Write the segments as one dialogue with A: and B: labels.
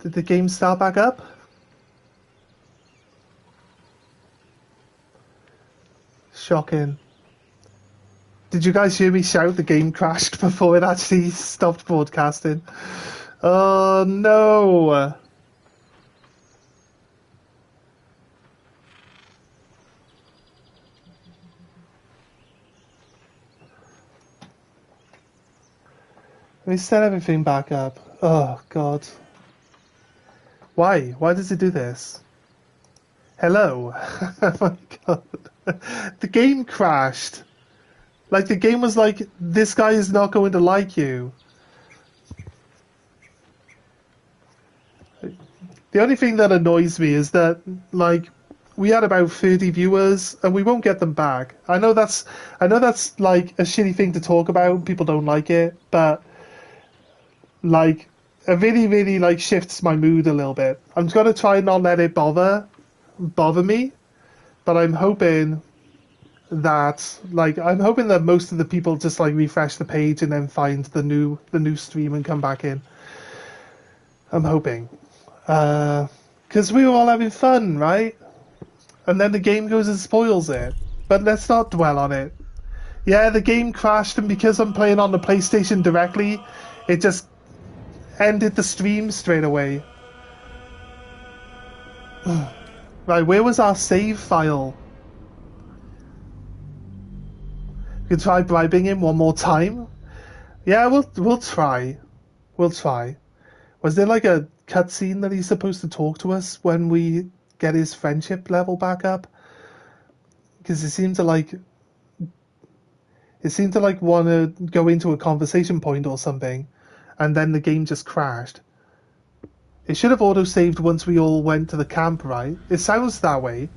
A: Did the game start back up? Shocking. Did you guys hear me shout the game crashed before it actually stopped broadcasting? Oh no! Let me set everything back up. Oh god. Why? Why does it do this? Hello? Oh my god. The game crashed. Like, the game was like, this guy is not going to like you. The only thing that annoys me is that, like, we had about 30 viewers, and we won't get them back. I know that's like a shitty thing to talk about. People don't like it, but like, it really like shifts my mood a little bit. I'm gonna try and not let it bother me, but I'm hoping that most of the people just like refresh the page and then find the new stream and come back in. I'm hoping, because we were all having fun, right? And then the game goes and spoils it. But let's not dwell on it. Yeah, the game crashed, and because I'm playing on the PlayStation directly, it just ended the stream straight away. Right, where was our save file? We can try bribing him one more time. Yeah, we'll try. We'll try. Was there like a cutscene that he's supposed to talk to us when we get his friendship level back up? Because it seemed to like want to go into a conversation point or something, and then the game just crashed. It should have auto-saved once we all went to the camp, right? It sounds that way.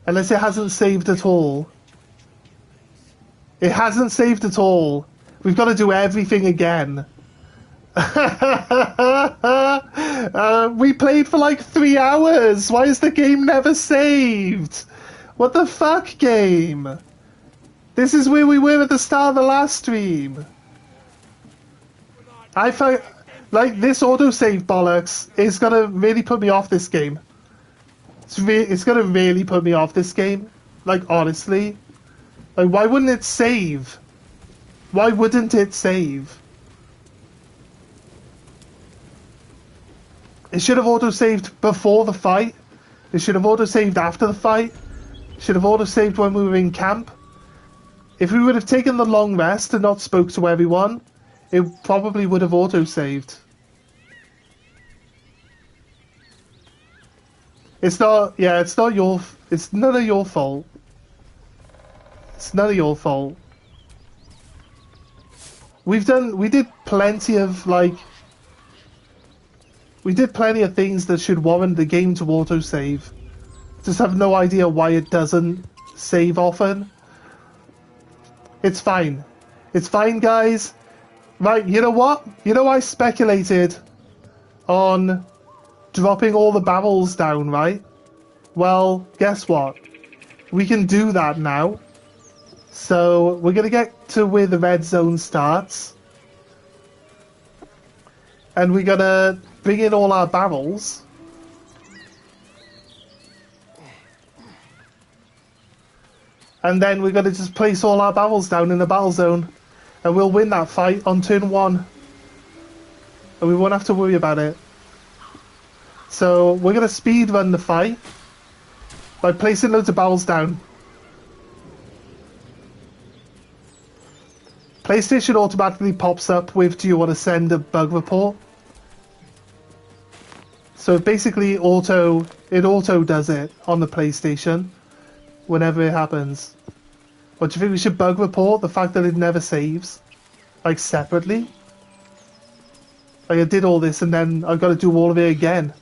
A: Unless it hasn't saved at all. It hasn't saved at all. We've got to do everything again. We played for like 3 hours. Why is the game never saved? What the fuck, game? This is where we were at the start of the last stream. I find, like, this autosave bollocks is gonna really put me off this game. It's gonna really put me off this game. Like, honestly. Like, why wouldn't it save? Why wouldn't it save? It should have auto-saved before the fight. It should have auto-saved after the fight. It should have auto-saved when we were in camp. If we would have taken the long rest and not spoke to everyone, it probably would have auto-saved. It's not, yeah, it's not your, it's none of your fault. It's none of your fault. We did plenty of, like, we did plenty of things that should warrant the game to auto-save. Just have no idea why it doesn't save often. It's fine. It's fine, guys. Right, you know what? You know, I speculated on dropping all the barrels down, right? Well, guess what? We can do that now. So, we're going to get to where the red zone starts. And we're going to bring in all our barrels. And then we're going to just place all our barrels down in the battle zone. And we'll win that fight on turn 1. And we won't have to worry about it. So we're going to speed run the fight by placing loads of barrels down. PlayStation automatically pops up with, do you want to send a bug report? So basically it auto does it on the PlayStation whenever it happens. What do you think we should bug report? The fact that it never saves? Like, separately? Like, I did all this and then I've got to do all of it again.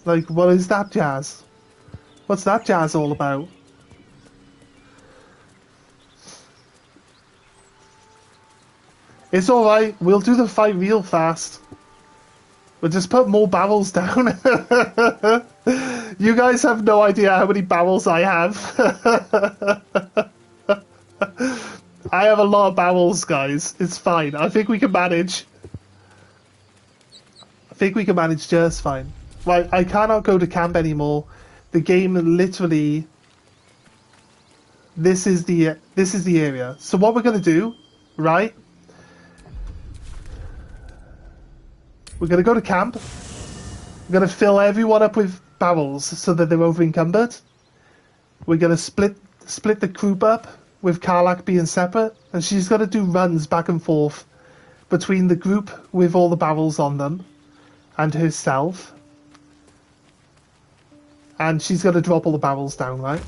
A: Like, what is that jazz? What's that jazz all about? It's alright, we'll do the fight real fast. We'll just put more barrels down. You guys have no idea how many barrels I have. I have a lot of barrels, guys. It's fine. I think we can manage. I think we can manage just fine. Right, I cannot go to camp anymore. The game literally... This is the area. So what we're going to do, right? We're going to go to camp. We're going to fill everyone up with barrels so that they're over encumbered. We're going to split the group up with Karlak being separate, and she's got to do runs back and forth between the group with all the barrels on them and herself. And she's going to drop all the barrels down, right?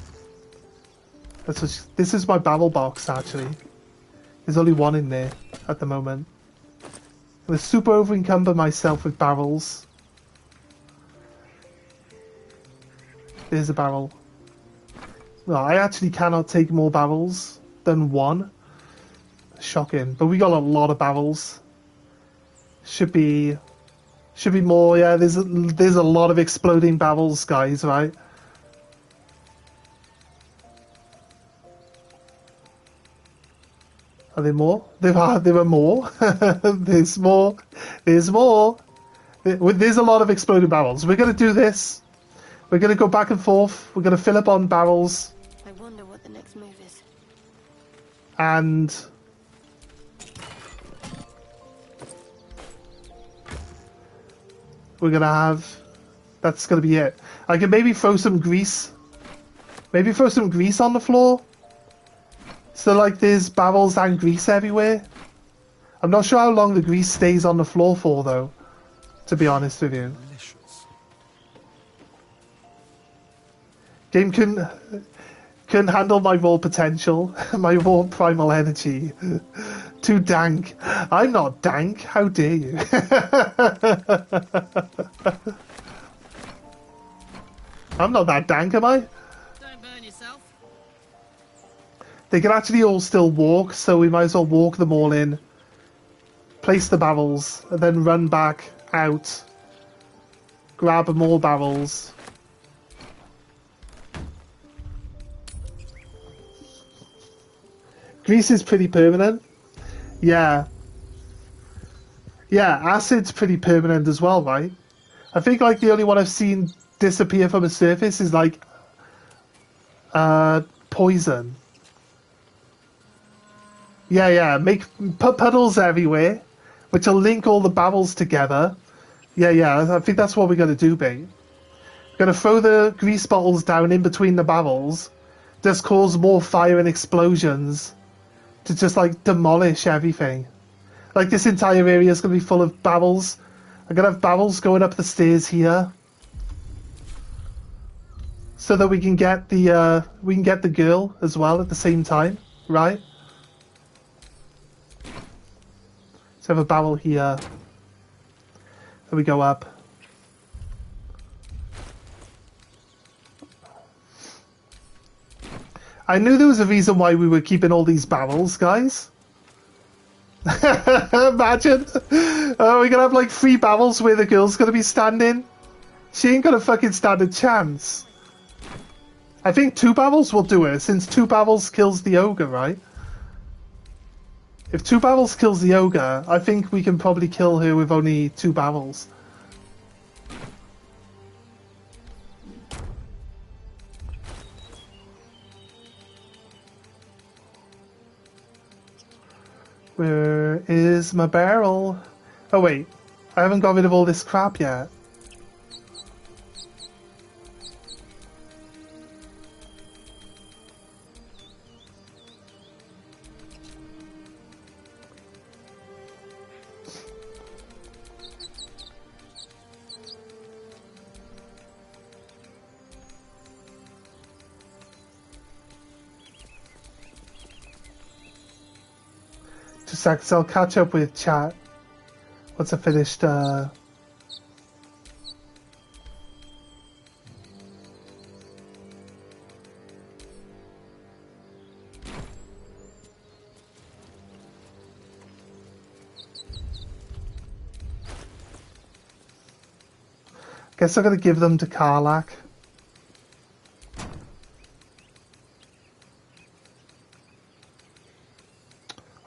A: This is my barrel box, actually. There's only one in there at the moment. I'm going to super over encumber myself with barrels. There's a barrel. No, I actually cannot take more barrels than one. Shocking. But we got a lot of barrels. Should be more. Yeah, there's a lot of exploding barrels, guys, right? Are there more? There are more. There's more. There's more. There's a lot of exploding barrels. We're going to do this. We're going to go back and forth. We're going to fill up on barrels.
B: I wonder what the next move is.
A: And we're going to have... That's going to be it. I can maybe throw some grease. Maybe throw some grease on the floor. So, like, there's barrels and grease everywhere. I'm not sure how long the grease stays on the floor for, though. To be honest with you. Game couldn't handle my raw potential, my raw primal energy. Too dank. I'm not dank. How dare you? I'm not that dank, am I?
B: Don't burn yourself.
A: They can actually all still walk, so we might as well walk them all in. Place the barrels, and then run back out. Grab more barrels. Grease is pretty permanent. Yeah. Yeah, acid's pretty permanent as well, right? I think, like, the only one I've seen disappear from a surface is, like, poison. Yeah. Put puddles everywhere, which will link all the barrels together. Yeah. I think that's what we're going to do, babe. We're going to throw the grease bottles down in between the barrels. Just cause more fire and explosions. To just, like, demolish everything. Like, this entire area is going to be full of barrels. I'm going to have barrels going up the stairs here. So that we can get the girl as well at the same time, right? So have a barrel here. Then we go up. I knew there was a reason why we were keeping all these barrels, guys. Imagine. Oh, we're gonna have like 3 barrels where the girl's gonna be standing. She ain't gonna fucking stand a chance. I think 2 barrels will do it, since 2 barrels kills the ogre, right? If 2 barrels kills the ogre, I think we can probably kill her with only 2 barrels. Where is my barrel? Oh wait, I haven't got rid of all this crap yet. Just seconds, I'll catch up with chat once I finished. Guess I'm gonna give them to Karlak.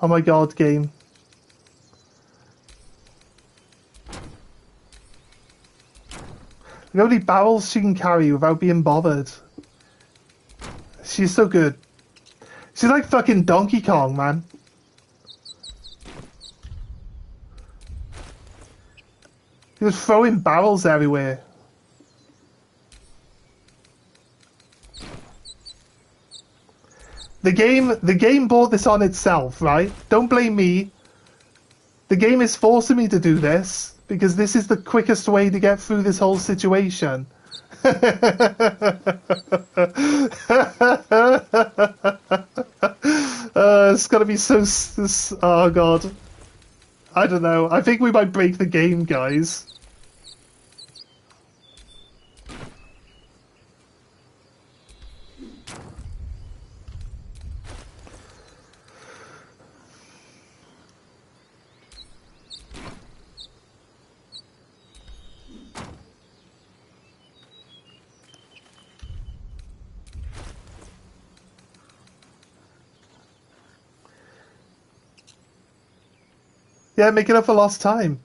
A: Oh my god, game. Look how many barrels she can carry without being bothered. She's so good. She's like fucking Donkey Kong, man. He was throwing barrels everywhere. The game brought this on itself, right? Don't blame me. The game is forcing me to do this because this is the quickest way to get through this whole situation. It's gonna be so... Oh god. I don't know. I think we might break the game, guys. Yeah, making up for lost time.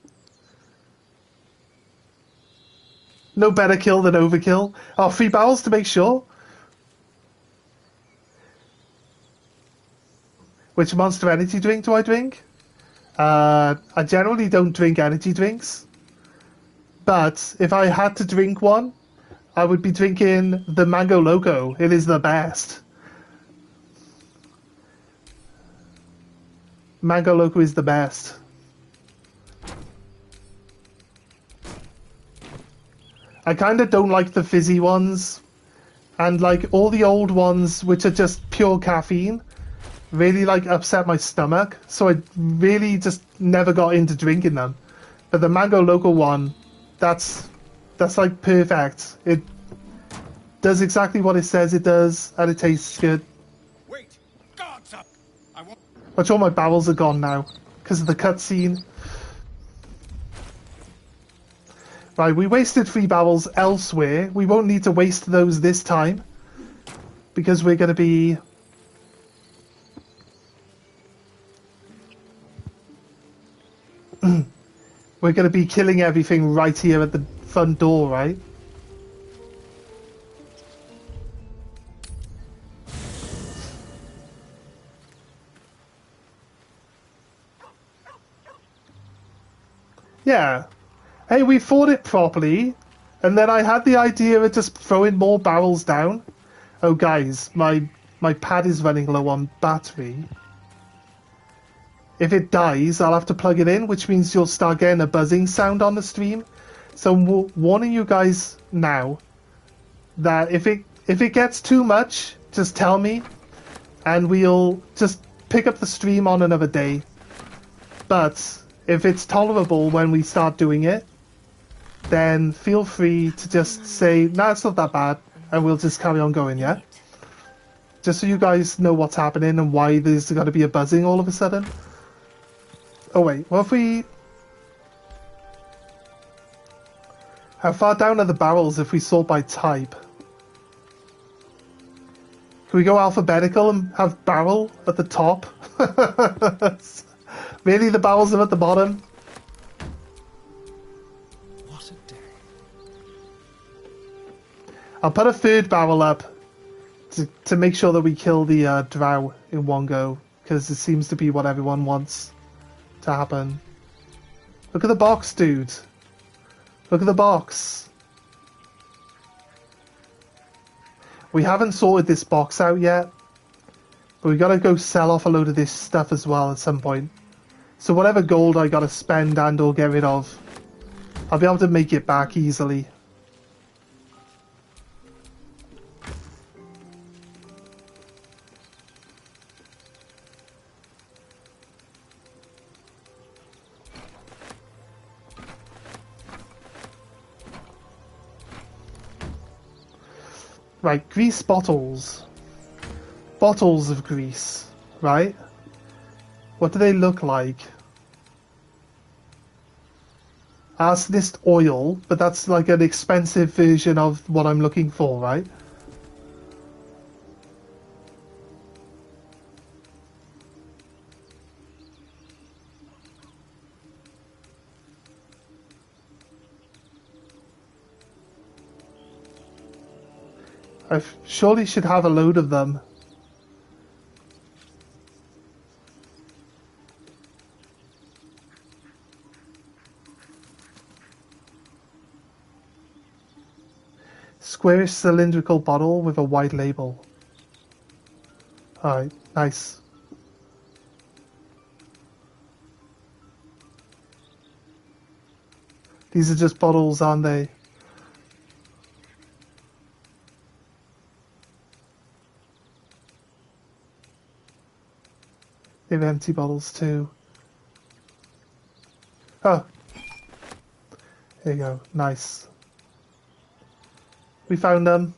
A: No better kill than overkill. Oh, 3 barrels to make sure. Which Monster Energy drink do I drink? I generally don't drink energy drinks. But if I had to drink one, I would be drinking the Mango Loco. It is the best. Mango Loco is the best. I kind of don't like the fizzy ones, and like all the old ones which are just pure caffeine really like upset my stomach, so I really just never got into drinking them. But the Mango Loco one, that's like perfect. It does exactly what it says it does, and it tastes good.
C: Wait, guards up! I want.
A: Watch, all my barrels are gone now because of the cutscene. Right, we wasted 3 barrels elsewhere. We won't need to waste those this time because we're going to be... we're going to be killing everything right here at the front door, right? Yeah. Hey, we fought it properly, and then I had the idea of just throwing more barrels down. Oh, guys, my pad is running low on battery. If it dies, I'll have to plug it in, which means you'll start getting a buzzing sound on the stream. So I'm warning you guys now that if it gets too much, just tell me, and we'll just pick up the stream on another day. But if it's tolerable when we start doing it, then feel free to just say, nah, it's not that bad, and we'll just carry on going, yeah? Just so you guys know what's happening and why there's got to be a buzzing all of a sudden. Oh wait, what if we... How far down are the barrels if we sort by type? Can we go alphabetical and have barrel at the top? Really, the barrels are at the bottom? I'll put a 3rd barrel up to make sure that we kill the drow in one go, because it seems to be what everyone wants to happen. Look at the box, dude. Look at the box. We haven't sorted this box out yet, but we gotta go sell off a load of this stuff as well at some point. So whatever gold I gotta spend and or get rid of, I'll be able to make it back easily. Right, grease bottles. Bottles of grease, right? What do they look like? Arsonist oil, but that's like an expensive version of what I'm looking for, right? I surely should have a load of them. Squarish cylindrical bottle with a white label. Alright, nice. These are just bottles, aren't they? They have empty bottles too. Oh. There you go. Nice. We found them.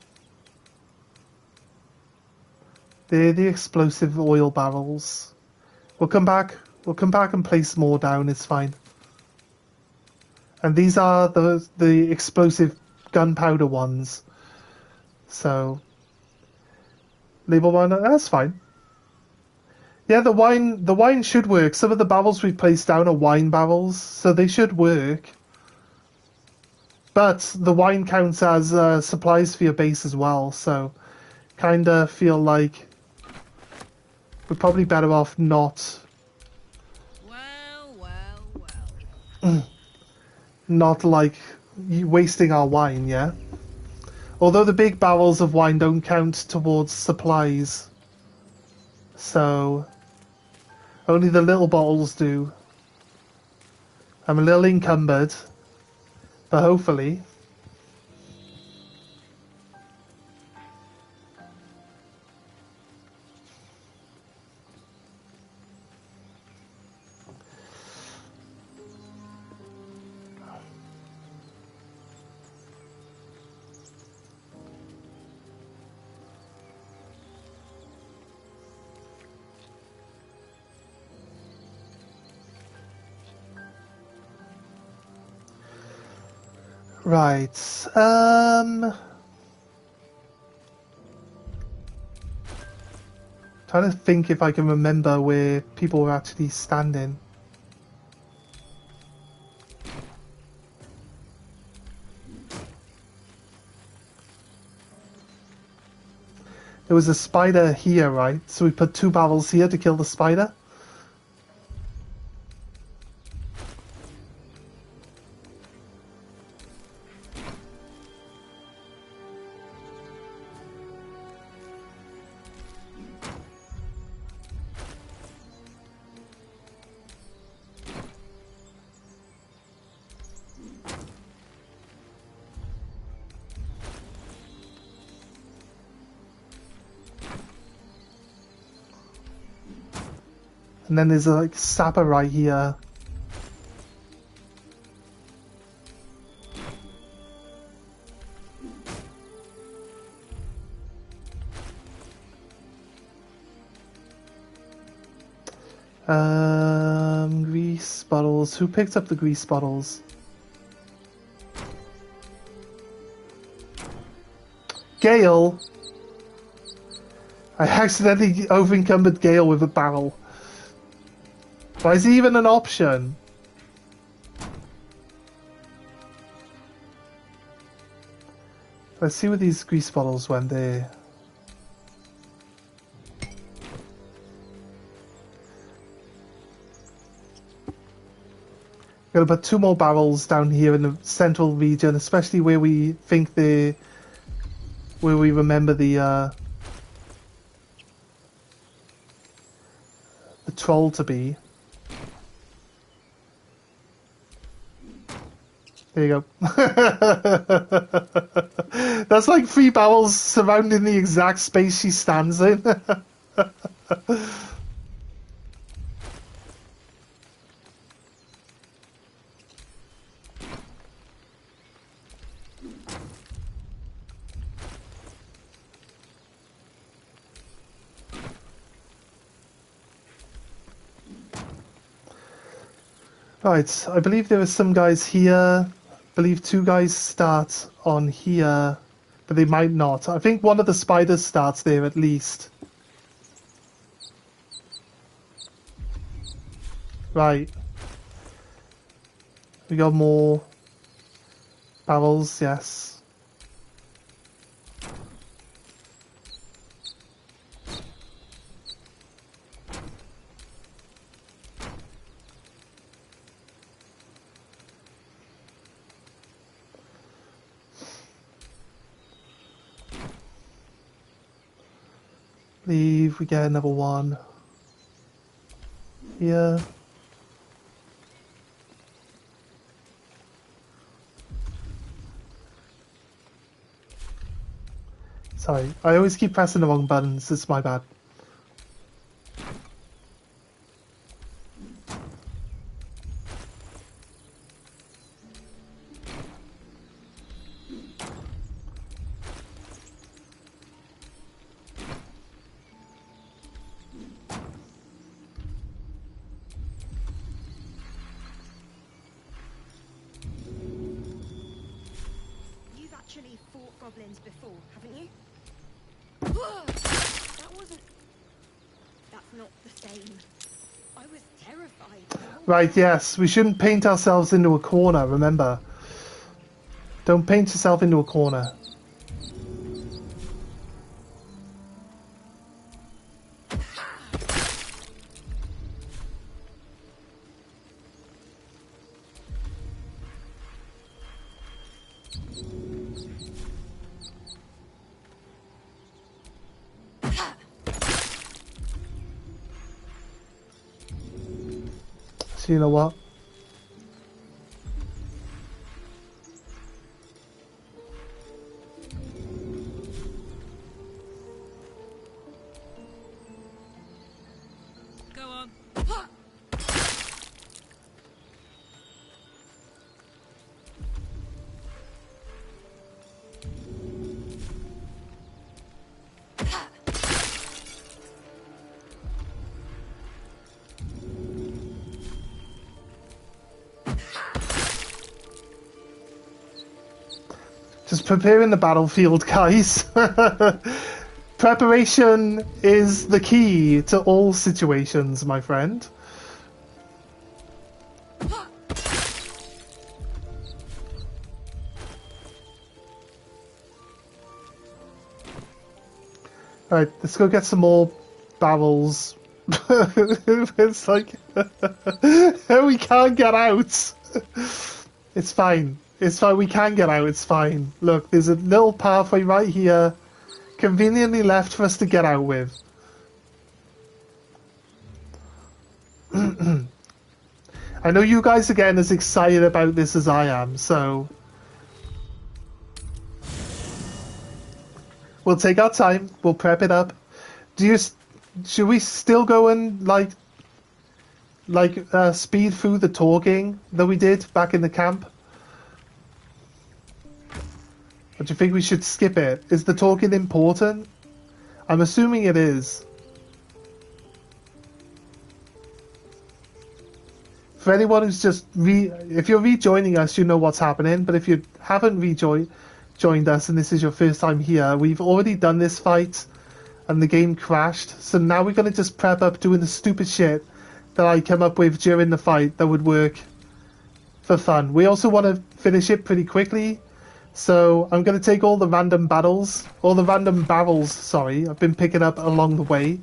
A: They're the explosive oil barrels. We'll come back. We'll come back and place more down. It's fine. And these are the explosive gunpowder ones. So label one. That's fine. Yeah, the wine should work. Some of the barrels we've placed down are wine barrels, so they should work. But the wine counts as supplies for your base as well, so kinda feel like we're probably better off not not like wasting our wine, yeah? Although the big barrels of wine don't count towards supplies, so only the little bottles do. I'm a little encumbered, but hopefully. Right, trying to think if I can remember where people were actually standing. There was a spider here, right? So we put 2 barrels here to kill the spider. And then there's a like sapper right here. Grease bottles. Who picked up the grease bottles? Gale. I accidentally over-encumbered Gale with a barrel. Why is he even an option? Let's see where these grease bottles went there. Gonna put 2 more barrels down here in the central region, especially where we think where we remember the troll to be. There you go. That's like 3 barrels surrounding the exact space she stands in. Right, I believe there are some guys here. I believe 2 guys start on here, but they might not. I think one of the spiders starts there at least. Right. We got more barrels, yes. Leave, we get another one. Here. Sorry, I always keep pressing the wrong buttons, it's my bad.
D: You've actually fought goblins before, haven't you? That wasn't... That's not the same. I was terrified.
A: Right, yes, we shouldn't paint ourselves into a corner, remember. Don't paint yourself into a corner. So you know what?
B: Go on.
A: Just preparing the battlefield, guys. Preparation is the key to all situations, my friend. Alright, let's go get some more barrels. It's like... we can't get out! It's fine. It's fine, we can get out, it's fine. Look, there's a little pathway right here, conveniently left for us to get out with. I know you guys are getting as excited about this as I am, so... We'll take our time, we'll prep it up. Should we still go and, speed through the talking that we did back in the camp? Or do you think we should skip it? Is the talking important? I'm assuming it is. For anyone who's just if you're rejoining us, you know what's happening. But if you haven't joined us and this is your first time here, we've already done this fight and the game crashed. So now we're going to just prep up doing the stupid shit that I came up with during the fight that would work for fun. We also want to finish it pretty quickly. So I'm going to take all the random barrels, sorry, I've been picking up along the way.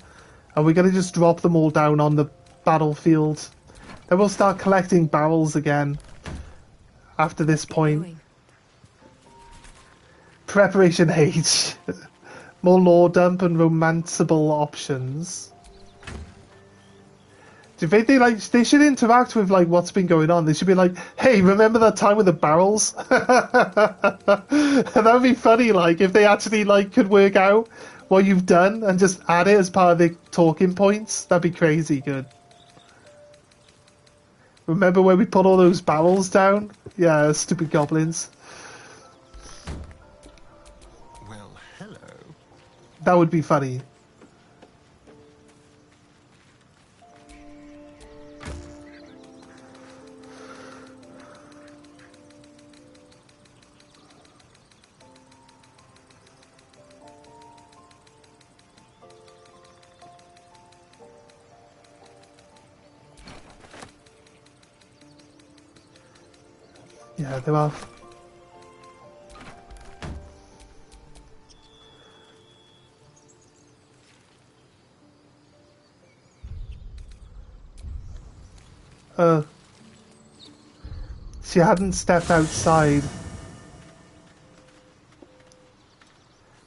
A: And we're going to just drop them all down on the battlefield. Then we'll start collecting barrels again after this point. Preparation H. More lore dump and romanceable options. Do you think they should interact with what's been going on? They should be like, hey, remember that time with the barrels? That would be funny, if they actually could work out what you've done and just add it as part of the talking points. That'd be crazy good. Remember when we put all those barrels down? Yeah, stupid goblins.
C: Well, hello.
A: That would be funny. Yeah, they are. She hadn't stepped outside.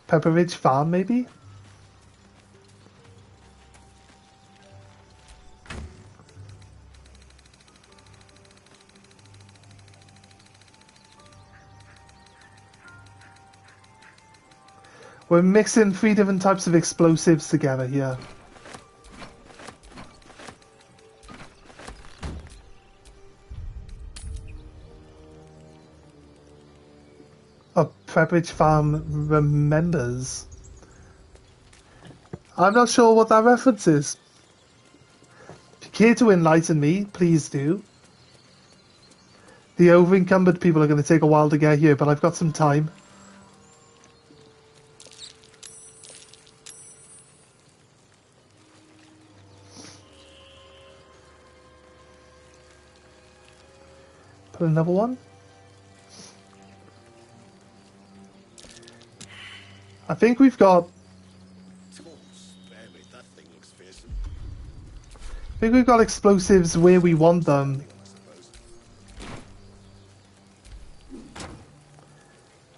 A: Pepper Ridge Farm, maybe? We're mixing 3 different types of explosives together here. A Pepperidge Farm remembers. I'm not sure what that reference is. If you care to enlighten me, please do. The over-encumbered people are going to take a while to get here, but I've got some time. Put another one. I think we've got... I think we've got explosives where we want them.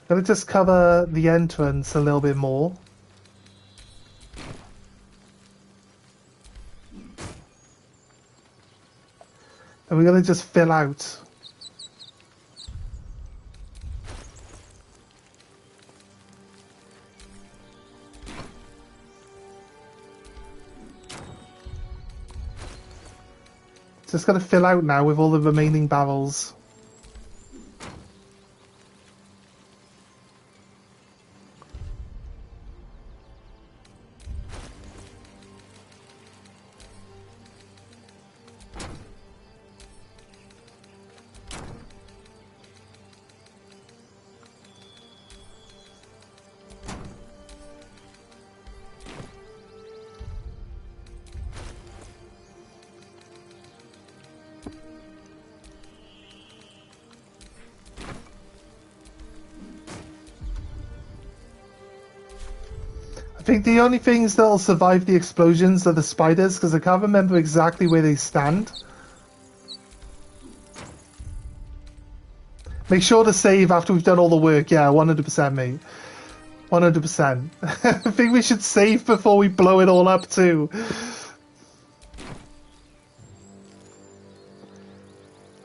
A: Gonna just cover the entrance a little bit more. And we're gonna just fill out. Just gonna fill out now with all the remaining barrels. I think the only things that'll survive the explosions are the spiders, because I can't remember exactly where they stand. Make sure to save after we've done all the work. Yeah, 100%, mate. 100%. I think we should save before we blow it all up, too.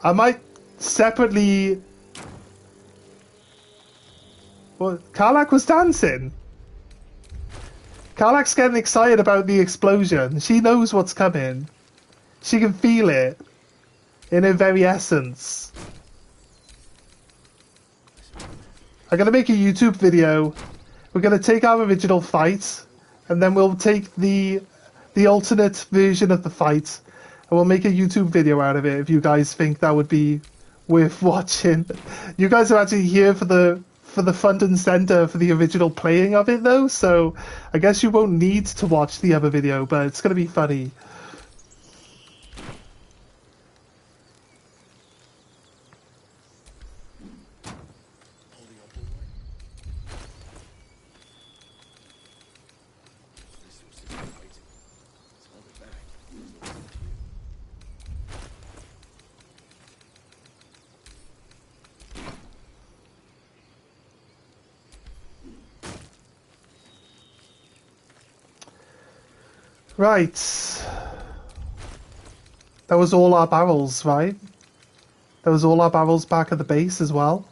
A: I might separately... What? Karlak was dancing. Karlak's getting excited about the explosion. She knows what's coming. She can feel it in her very essence. I'm going to make a YouTube video. We're going to take our original fight, and then we'll take the alternate version of the fight, and we'll make a YouTube video out of it if you guys think that would be worth watching. You guys are actually here for the front and center for the original playing of it, though, so I guess you won't need to watch the other video, but it's going to be funny. Right. That was all our barrels, right? That was all our barrels back at the base as well.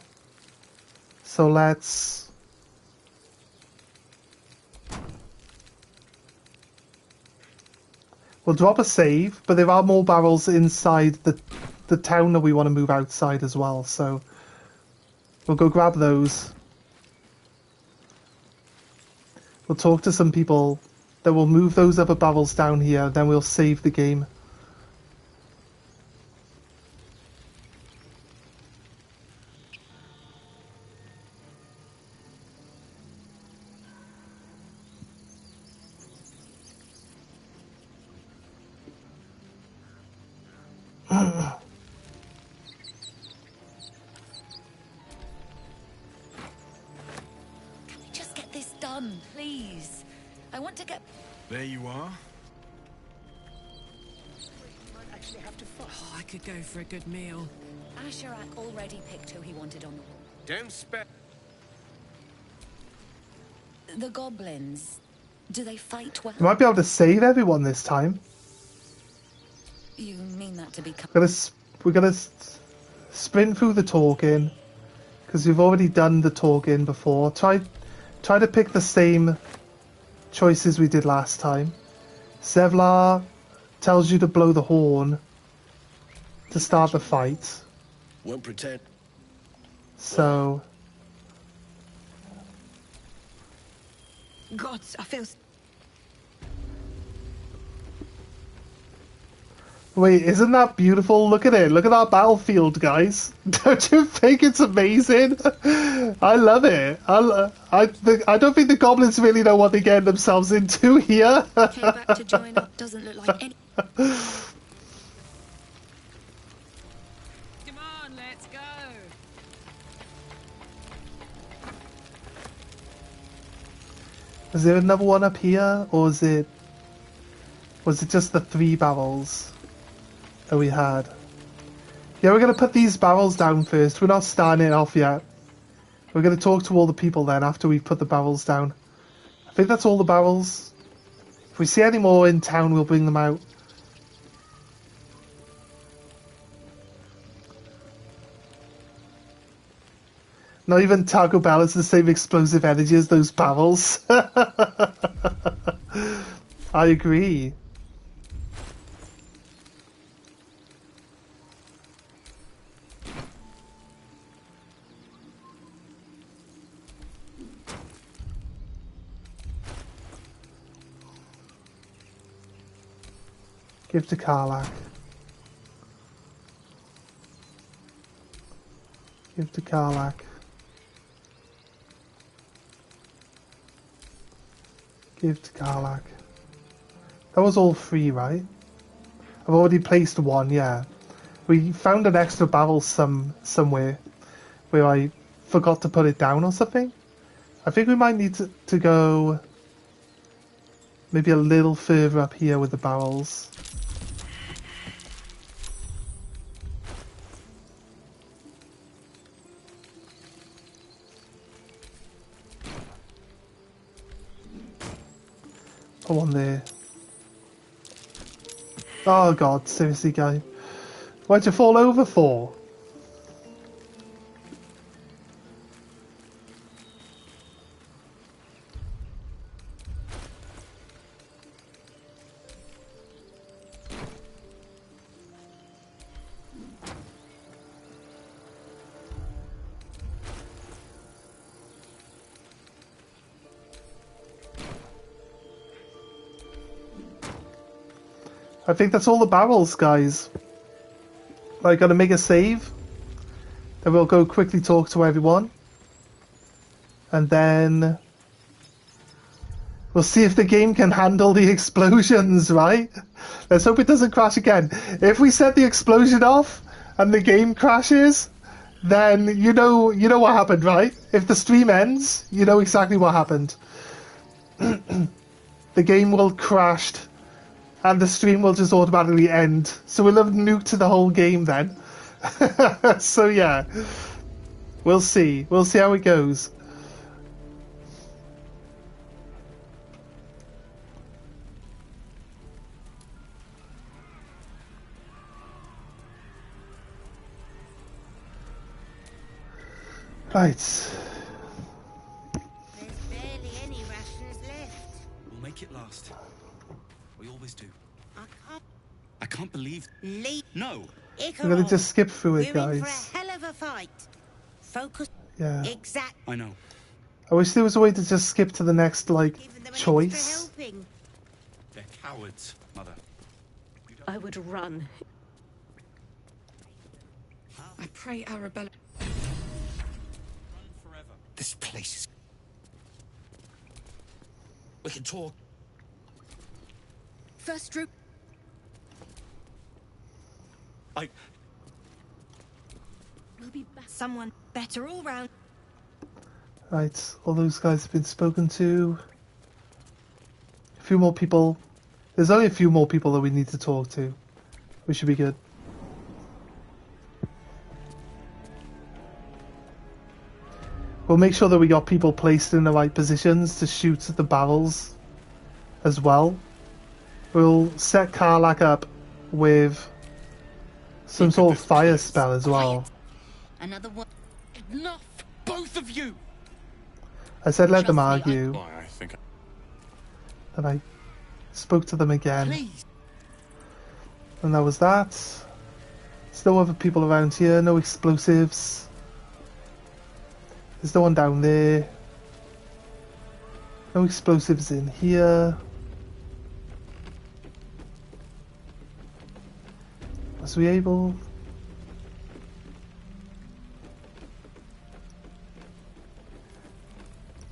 A: So let's... We'll drop a save, but there are more barrels inside the town that we want to move outside as well, so we'll go grab those. We'll talk to some people. Then we'll move those other barrels down here, then we'll save the game.
E: Just get this done, please. I want to get...
F: There you are.
G: Oh, I could go for a good meal.
E: Asherak already picked who he wanted on the wall.
F: Don't spare.
E: The goblins, do they fight well?
A: We might be able to save everyone this time.
E: You mean that to be...
A: We're gonna sprint through the talking, because we've already done the talking before. Try try to pick the same choices we did last time. Zevlar tells you to blow the horn to start the fight.
F: Won't pretend.
A: So...
D: Gods, I feel...
A: Wait, isn't that beautiful? Look at it. Look at our battlefield, guys. Don't you think it's amazing? I love it. I don't think the goblins really know what they're getting themselves into here.
B: Came back to join up. Doesn't look like any.
G: Come on, let's go.
A: Is there another one up here, or was it just the 3 barrels that we had? Yeah, we're gonna put these barrels down first. We're not starting it off yet. We're gonna talk to all the people then after we've put the barrels down. I think that's all the barrels. If we see any more in town, we'll bring them out. Not even Taco Bell has the same explosive energy as those barrels. I agree. Give to Karlach. Give to Karlach. Give to Karlach. That was all 3, right? I've already placed 1, yeah. We found an extra barrel somewhere where I forgot to put it down or something. I think we might need to go maybe a little further up here with the barrels. Put one there. Oh god, seriously, guy. Why'd you fall over for? I think that's all the barrels, guys. I'm gonna make a save. Then we'll go quickly talk to everyone. And then we'll see if the game can handle the explosions, right? Let's hope it doesn't crash again. If we set the explosion off and the game crashes, then you know what happened, right? If the stream ends, you know exactly what happened. The game will crash and the stream will just automatically end. So we'll have nuked the whole game then. So yeah, we'll see. We'll see how it goes. Right.
H: There's barely any rations left.
I: We'll make it last. We always do.
H: I
I: I can't believe...
H: leave.
I: No!
A: I'm gonna just skip through it,
H: We're in for
A: guys.
H: a hell of a fight. Focus.
A: Yeah.
H: Exact.
I: I know.
A: I wish there was a way to just skip to the next, like,
H: Giving them an
A: choice.
H: extra helping.
I: They're cowards, Mother.
G: I would run. I pray Arabella.
I: Run forever.
F: This place is... We can talk.
G: First troop. We'll be back.
H: Someone better all round.
A: Right, all those guys have been spoken to. A few more people. There's only a few more people that we need to talk to. We should be good. We'll make sure that we got people placed in the right positions to shoot at the barrels as well. We'll set Karlach up with some sort of fire spell as well.
H: Another one.
I: Enough! Both of you!
A: I said let them
G: Trust me,
A: argue,
I: Why, I think.
A: and I spoke to them again.
I: Please.
A: And that was that. There's no other people around here, no explosives. There's no one down there. No explosives in here. Was we able?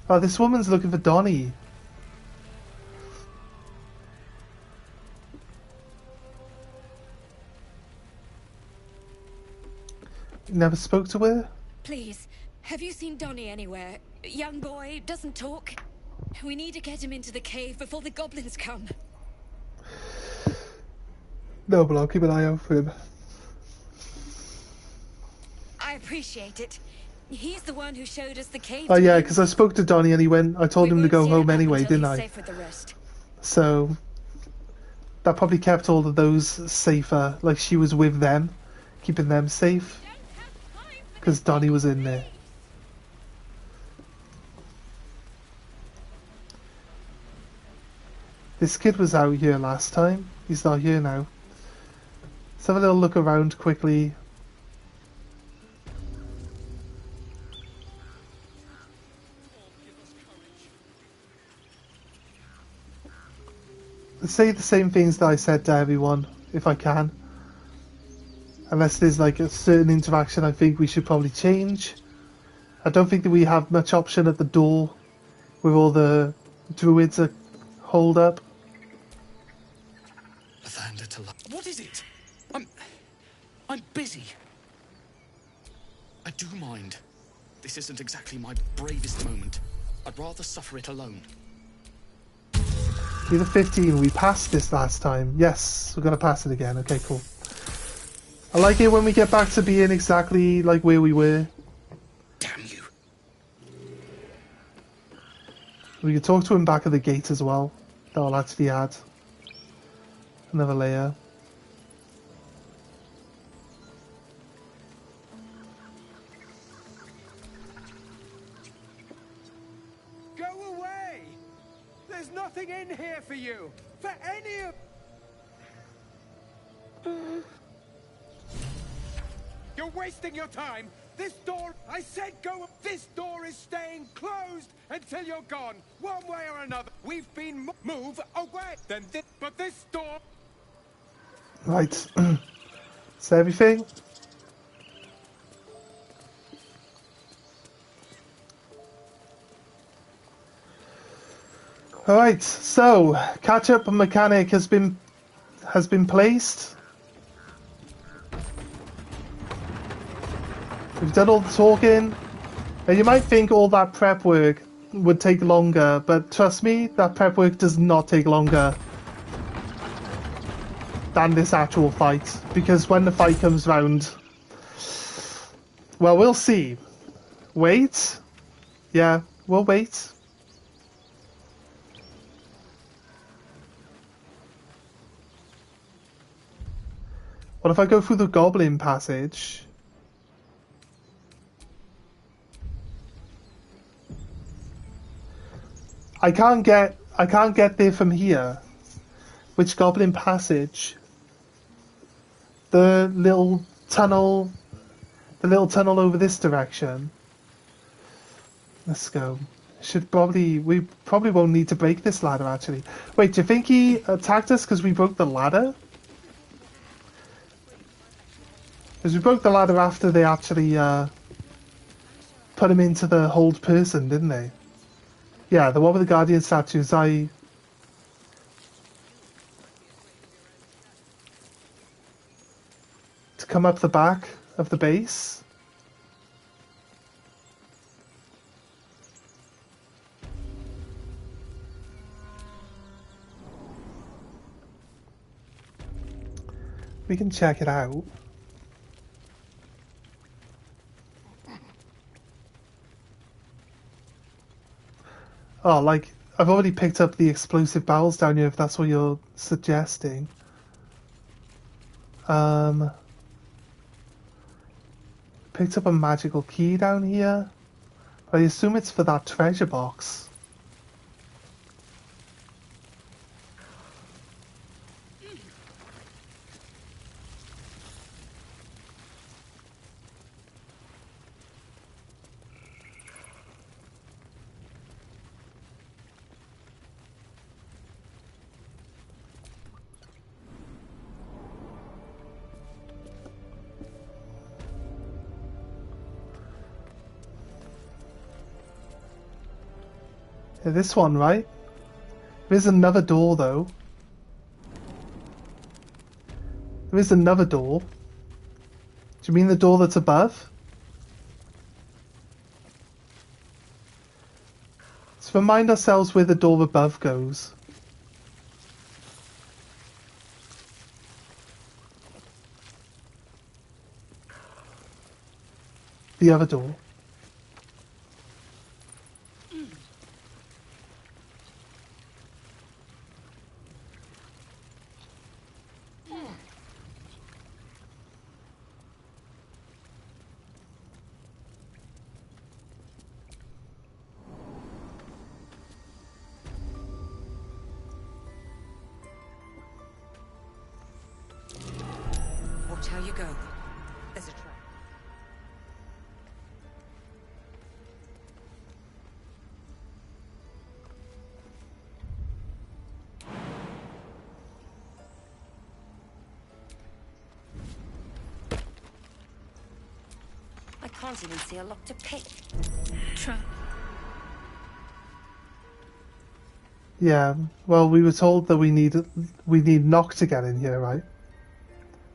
A: Oh, this woman's looking for Donnie. Never spoke to her?
B: Please, have you seen Donnie anywhere? Young boy, doesn't talk. We need to get him into the cave before the goblins come.
A: No, but I'll keep an eye out for him.
B: I appreciate it. He's the one who showed us the cave.
A: Oh
B: to
A: yeah,
B: be
A: because I spoke to Donnie and he went, I told
B: We
A: him to
B: won't
A: go
B: set
A: home
B: up
A: anyway,
B: until
A: didn't
B: he's
A: I?
B: safe with the rest.
A: So that probably kept all of those safer, like she was with them, keeping them safe, because Donnie was in there. This kid was out here last time, he's not here now. Let's have a little look around quickly. Let's say the same things that I said to everyone, if I can. Unless there's like a certain interaction I think we should probably change. I don't think that we have much option at the door with all the druids are holed up.
F: Lathander to what is it? I'm busy. I do mind. This isn't exactly my bravest moment. I'd rather suffer it alone.
A: Either 15, we passed this last time. Yes, we're going to pass it again. Okay, cool. I like it when we get back to being exactly like where we were.
F: Damn you.
A: We could talk to him back at the gate as well. That'll actually add another layer.
J: Go away! There's nothing in here for you! For any of... You're wasting your time! This door... I said go... This door is staying closed until you're gone! One way or another! We've been... Move away! Then this... But this door...
A: Right. Is that everything? Alright, so catch-up mechanic has been placed. We've done all the talking. Now you might think all that prep work would take longer, but trust me, that prep work does not take longer than this actual fight. Because when the fight comes round, well, we'll see. Wait. Yeah, we'll wait. What if I go through the goblin passage? I can't get there from here. Which goblin passage? The little tunnel over this direction. Let's go. We probably won't need to break this ladder actually. Wait, do you think he attacked us because we broke the ladder? Because we broke the ladder after they actually put him into the hold person, didn't they? Yeah, the one with the guardian statues. To come up the back of the base. We can check it out. Oh, like, I've already picked up the explosive barrels down here, if that's what you're suggesting. Picked up a magical key down here. I assume it's for that treasure box. Yeah, this one, right? There's another door, though. There is another door. Do you mean the door that's above? Let's remind ourselves where the door above goes. The other door.
K: Watch how you go. There's a trap.
E: I can't even see a lock to pick.
B: Trap.
A: Yeah, well, we were told that we need knock to get in here, right?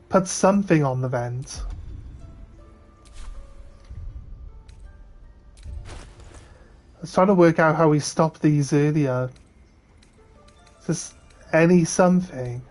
A: Put something on the vent. I was trying to work out how we stopped these earlier. Just any something.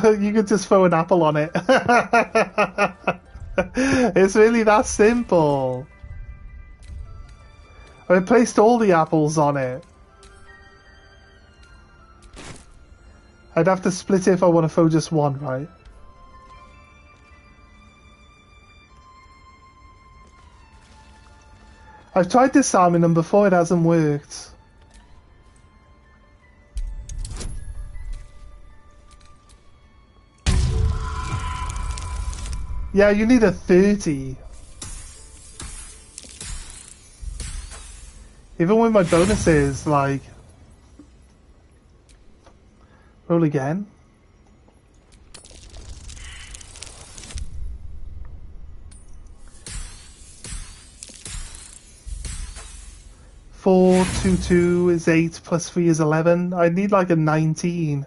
A: You could just throw an apple on it. It's really that simple. I placed all the apples on it. I'd have to split it if I want to throw just one, right? I've tried disarming them before, it hasn't worked. Yeah, you need a 30. Even with my bonuses, like... Roll again. Four, 2 is 8, plus 3 is 11. I need like a 19.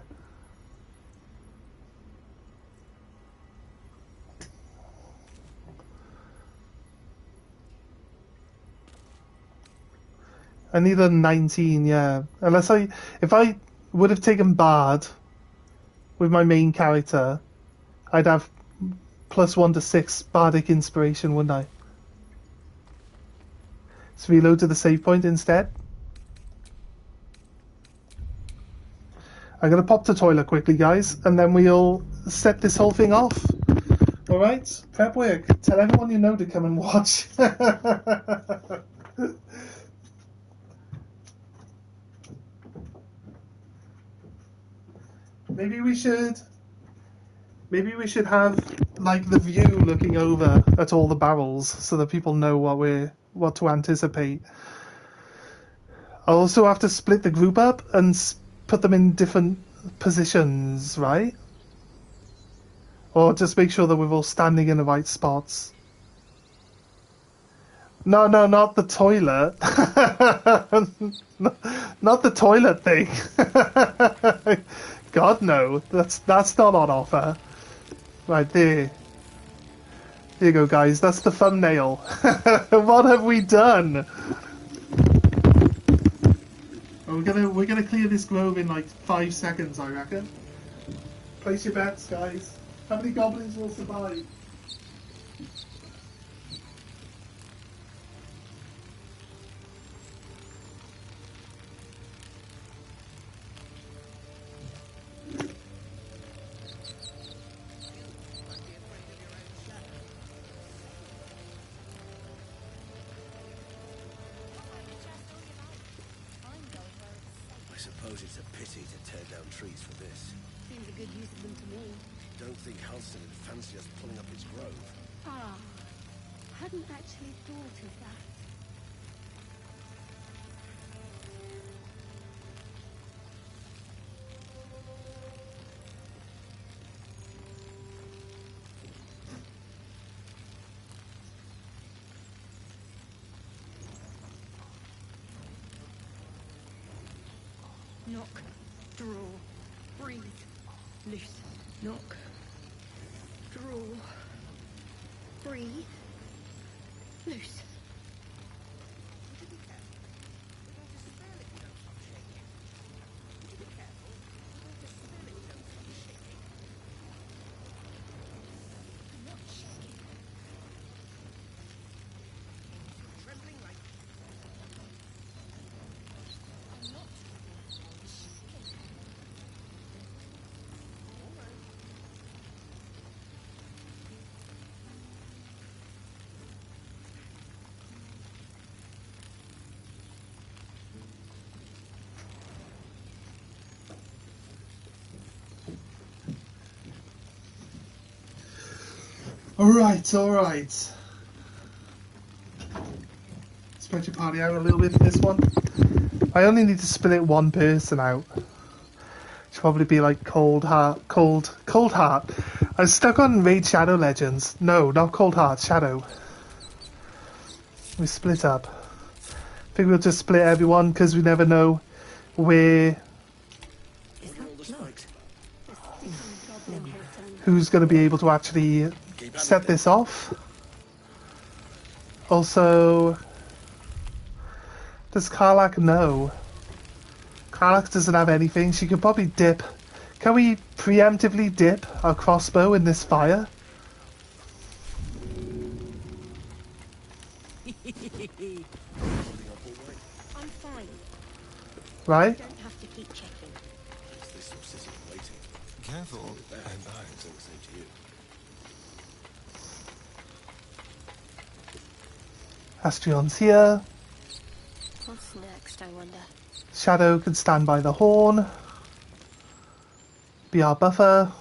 A: I need a 19, yeah. Unless if I would have taken Bard with my main character, I'd have +1 to 6 Bardic Inspiration, wouldn't I? Let's reload to the save point instead. I'm going to pop to toilet quickly, guys, and then we'll set this whole thing off. Alright? Prep work. Tell everyone you know to come and watch. Maybe we should have like the view looking over at all the barrels so that people know what to anticipate. I'll also have to split the group up and put them in different positions, right? Or just make sure that we're all standing in the right spots. No, not the toilet. Not the toilet thing. God, no. That's not on offer. Right, there. There you go, guys. That's the thumbnail. What have we done? We're gonna clear this grove in like 5 seconds, I reckon. Place your bets, guys. How many goblins will survive?
L: I suppose it's a pity to tear down trees for this.
D: Seems a good use of them to me.
L: Don't think Halston would fancy us pulling up his grove.
D: Ah, hadn't actually thought of that. Knock, draw, breathe, loose. Knock, draw, breathe, loose.
A: Alright. Spread your party out a little bit for this one. I only need to split one person out. Should probably be like Cold Heart. I was stuck on Raid Shadow Legends. No, not Cold Heart, Shadow. We split up. I think we'll just split everyone because we never know where... who's going to be able to actually set this off. Also, does Karlak know? Karlak doesn't have anything. She could probably dip. Can we preemptively dip our crossbow in this fire?
D: I'm fine.
A: Right?
D: You don't have to keep checking.
L: Is this some sitting and waiting?
C: Careful.
L: It's all the same to you.
A: Astrion's here.
D: What's next, I wonder?
A: Shadow can stand by the horn. Be our buffer.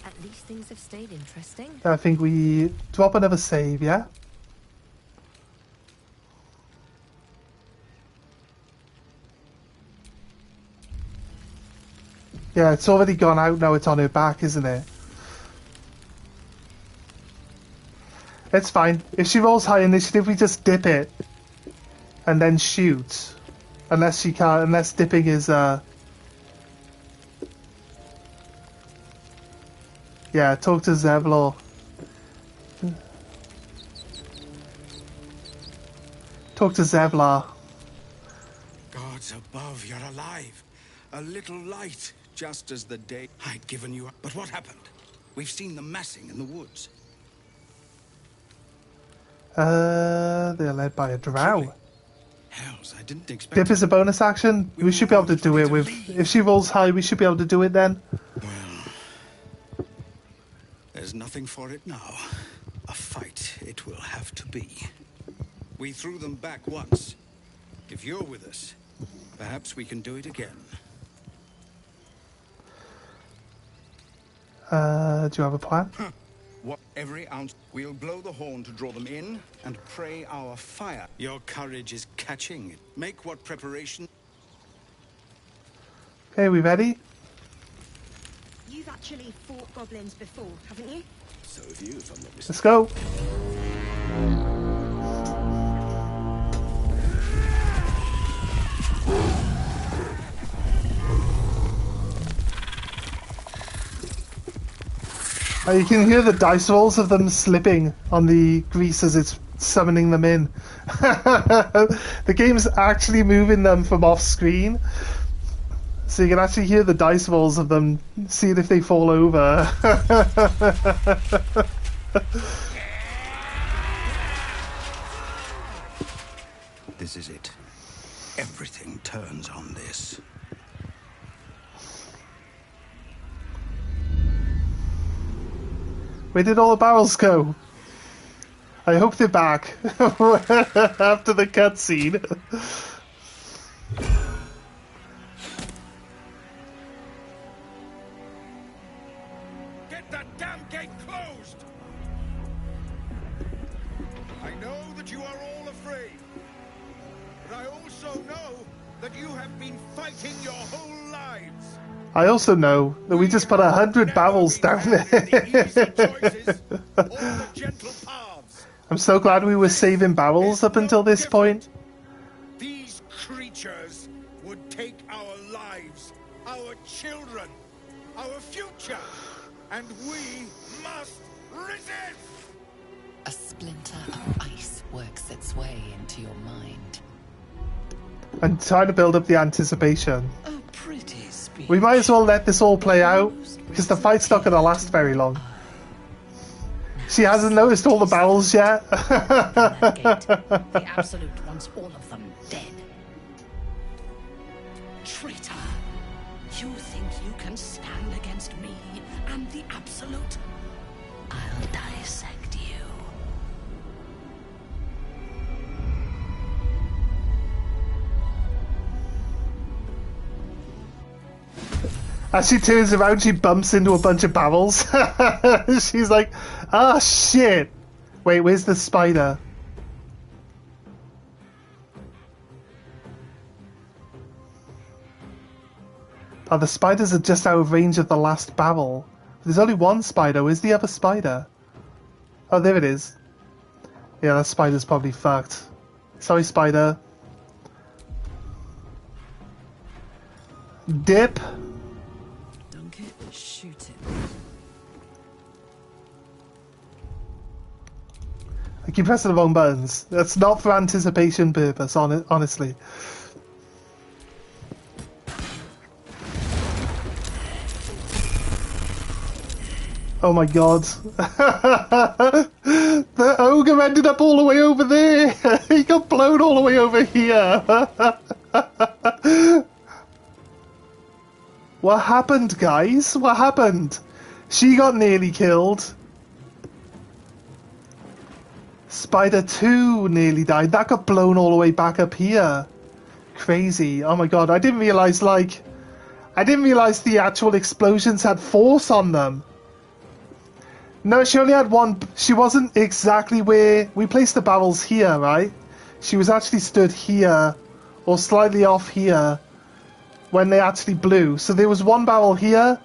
E: At least things have stayed interesting.
A: I think we drop another save, yeah? Yeah, it's already gone out, now it's on her back, isn't it? It's fine. If she rolls high initiative, we just dip it. And then shoot. Unless she can't, unless dipping is, yeah, talk to Zevlor. Talk to Zevlar.
J: Gods above, you're alive. A little light, just as the day I'd given you. But what happened? We've seen them massing in the woods.
A: They're led by a drow.
J: Hells, I didn't expect.
A: Dip is a bonus action. We should be able to do it with. If she rolls high, we should be able to do it then.
J: Well, there's nothing for it now. A fight it will have to be. We threw them back once. If you're with us, perhaps we can do it again.
A: Do you have a plan?
J: What? Every ounce. We'll blow the horn to draw them in and pray our fire. Your courage is catching it. Make what preparation?
A: Okay, we ready?
D: You've actually fought goblins before, haven't you?
L: So have you, if I'm not mistaken.
A: Let's go. You can hear the dice rolls of them slipping on the grease as it's summoning them in. The game's actually moving them from off screen. So you can actually hear the dice rolls of them, seeing if they fall over.
L: This is it. Everything turns on this.
A: Where did all the barrels go? I hope they're back after the cutscene.
J: Get that damn gate closed! I know that you are all afraid, but I also know that you have been fighting your whole lives.
A: I also know that we just put 100 barrels down there. I'm so glad we were saving barrels up until this point.
J: These creatures would take our lives, our children, our future, and we must resist!
E: A splinter of ice works its way into your mind.
A: I'm trying to build up the anticipation.
E: A pretty speech.
A: We might as well let this all play out, because the fight's not going to last very long. She hasn't noticed all the barrels yet.
M: The Absolute wants all of them dead.
G: Traitor! You think you can stand against me and the Absolute?
E: I'll dissect you.
A: As she turns around, she bumps into a bunch of barrels. She's like, ah, shit. Wait, where's the spider? Oh, the spiders are just out of range of the last barrel. There's only one spider. Where's the other spider? Oh, there it is. Yeah, that spider's probably fucked. Sorry, spider. Dip.
G: Shoot it.
A: I keep pressing the wrong buttons. That's not for anticipation purpose, honestly. Oh my god. The ogre ended up all the way over there. He got blown all the way over here. What happened, guys? What happened? She got nearly killed. Spider 2 nearly died. That got blown all the way back up here. Crazy. Oh my god, I didn't realise the actual explosions had force on them. No, she only had one. She wasn't exactly where we placed the barrels here, right? She was actually stood here, or slightly off here, when they actually blew. So there was one barrel here,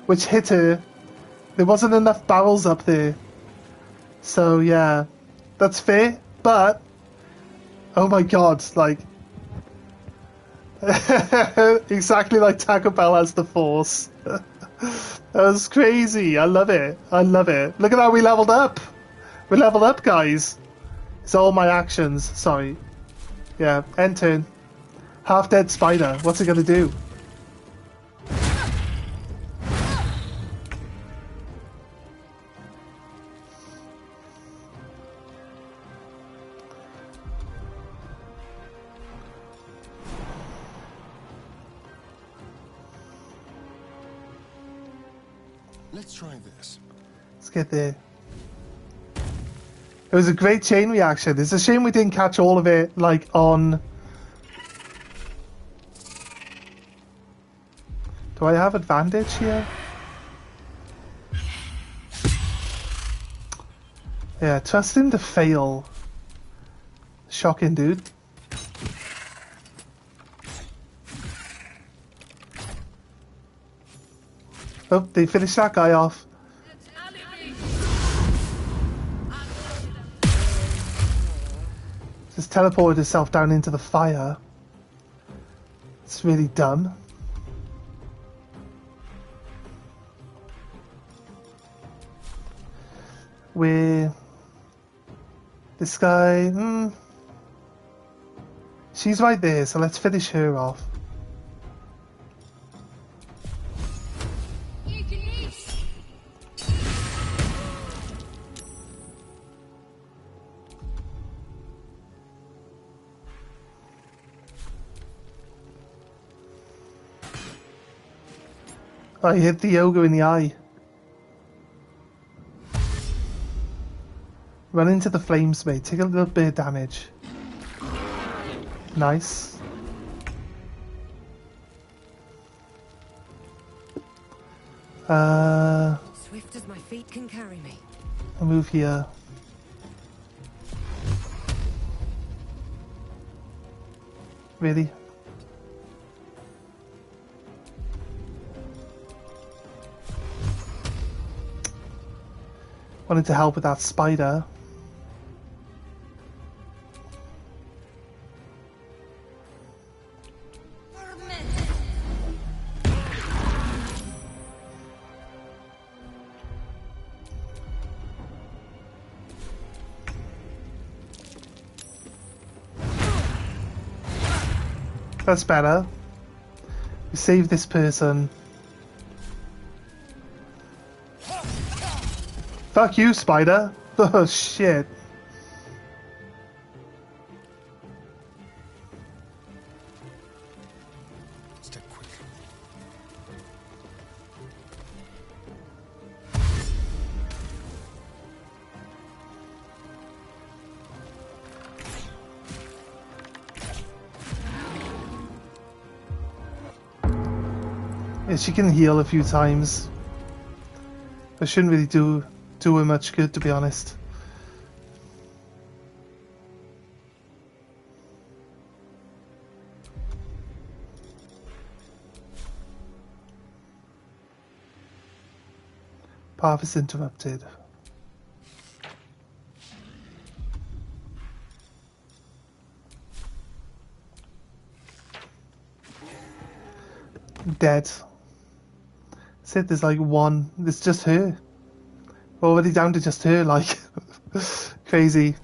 A: which hit her. There wasn't enough barrels up there. So yeah, that's fair. But oh my god, like exactly like Taco Bell has the force. That was crazy. I love it. I love it. Look at how we leveled up. We leveled up, guys. It's all my actions. Sorry. Yeah, end turn. Half dead spider. What's it gonna do?
C: Let's try this.
A: Let's get there. It was a great chain reaction. It's a shame we didn't catch all of it, like, on... Do I have advantage here? Yeah, trust him to fail. Shocking, dude. Oh, they finished that guy off. Just teleported herself down into the fire. It's really dumb. There's This guy, she's right there, so let's finish her off. I hit the ogre in the eye. Run into the flames, mate. Take a little bit of damage. Nice.
K: Swift as my feet can carry me.
A: I'll move here. Really? Wanted to help with that spider. That's better. We save this person. Fuck you, spider. Oh, shit.
C: Step quick.
A: Yeah, she can heal a few times. But shouldn't really do her much good, to be honest. Path is interrupted. Dead. Said there's like one. It's just her. We're already down to just her, like. Crazy.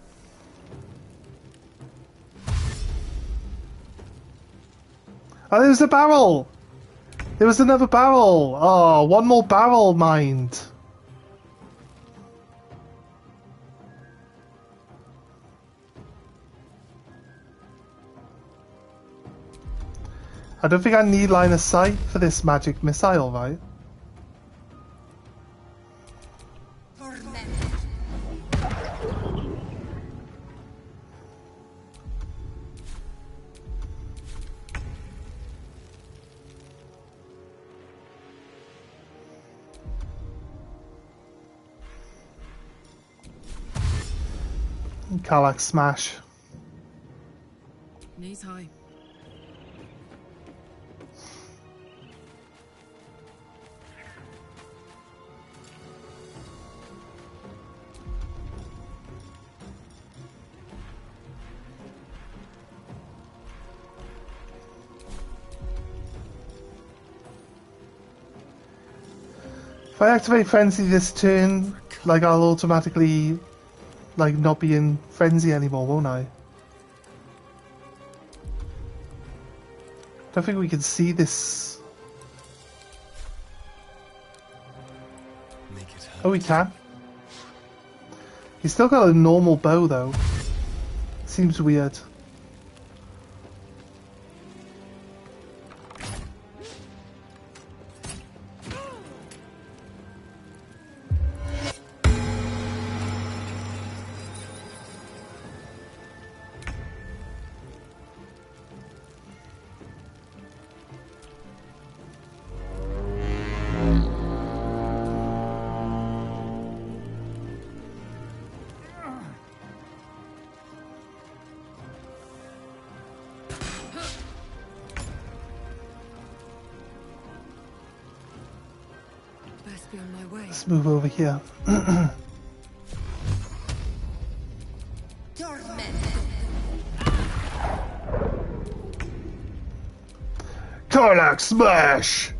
A: Oh, there was a barrel! There was another barrel! Oh, one more barrel, mind. I don't think I need line of sight for this magic missile, right? Karlach smash.
M: Knees high.
A: If I activate Frenzy this turn, like I'll automatically like not be in Frenzy anymore, won't I? Don't think we can see this. Oh, we can. He's still got a normal bow though. Seems weird.
K: Best be on my way.
A: Let's move over here. Karlach smash!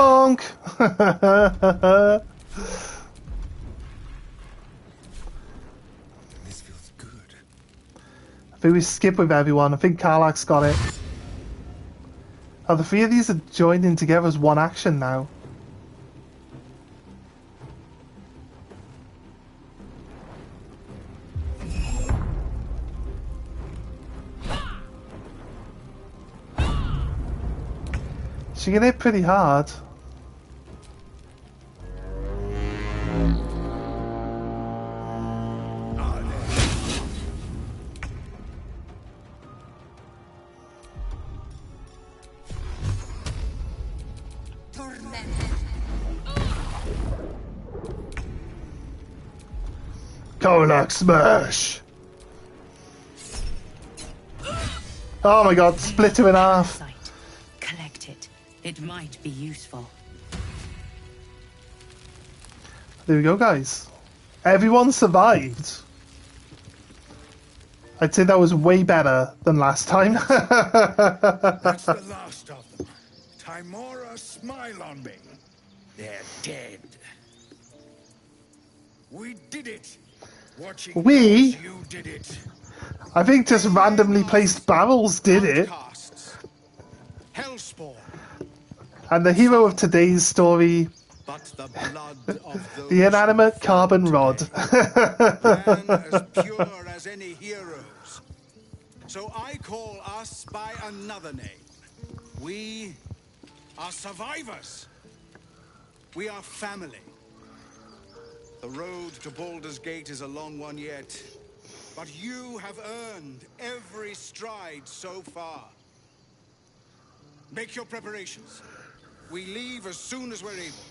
A: Bonk!
C: This feels good.
A: I think we skip with everyone. I think Karlach's got it. Oh, the three of these are joined in together as one action now. She can hit pretty hard. Karlach smash! Oh my god, split her in half.
N: Collect it. It might be useful.
A: There we go, guys. Everyone survived. I'd say that was way better than last time.
O: That's the last of them. Timora, smile on me. They're dead. We did it. Watching
A: We?
O: you did it.
A: I think just randomly placed barrels did it.
J: Hellspawn.
A: And the hero of today's story,
J: But the blood of those
A: the inanimate carbon rod.
J: as pure as any heroes. So I call us by another name. We are survivors. We are family. The road to Baldur's Gate is a long one yet, but you have earned every stride so far. Make your preparations. We leave as soon as we're able.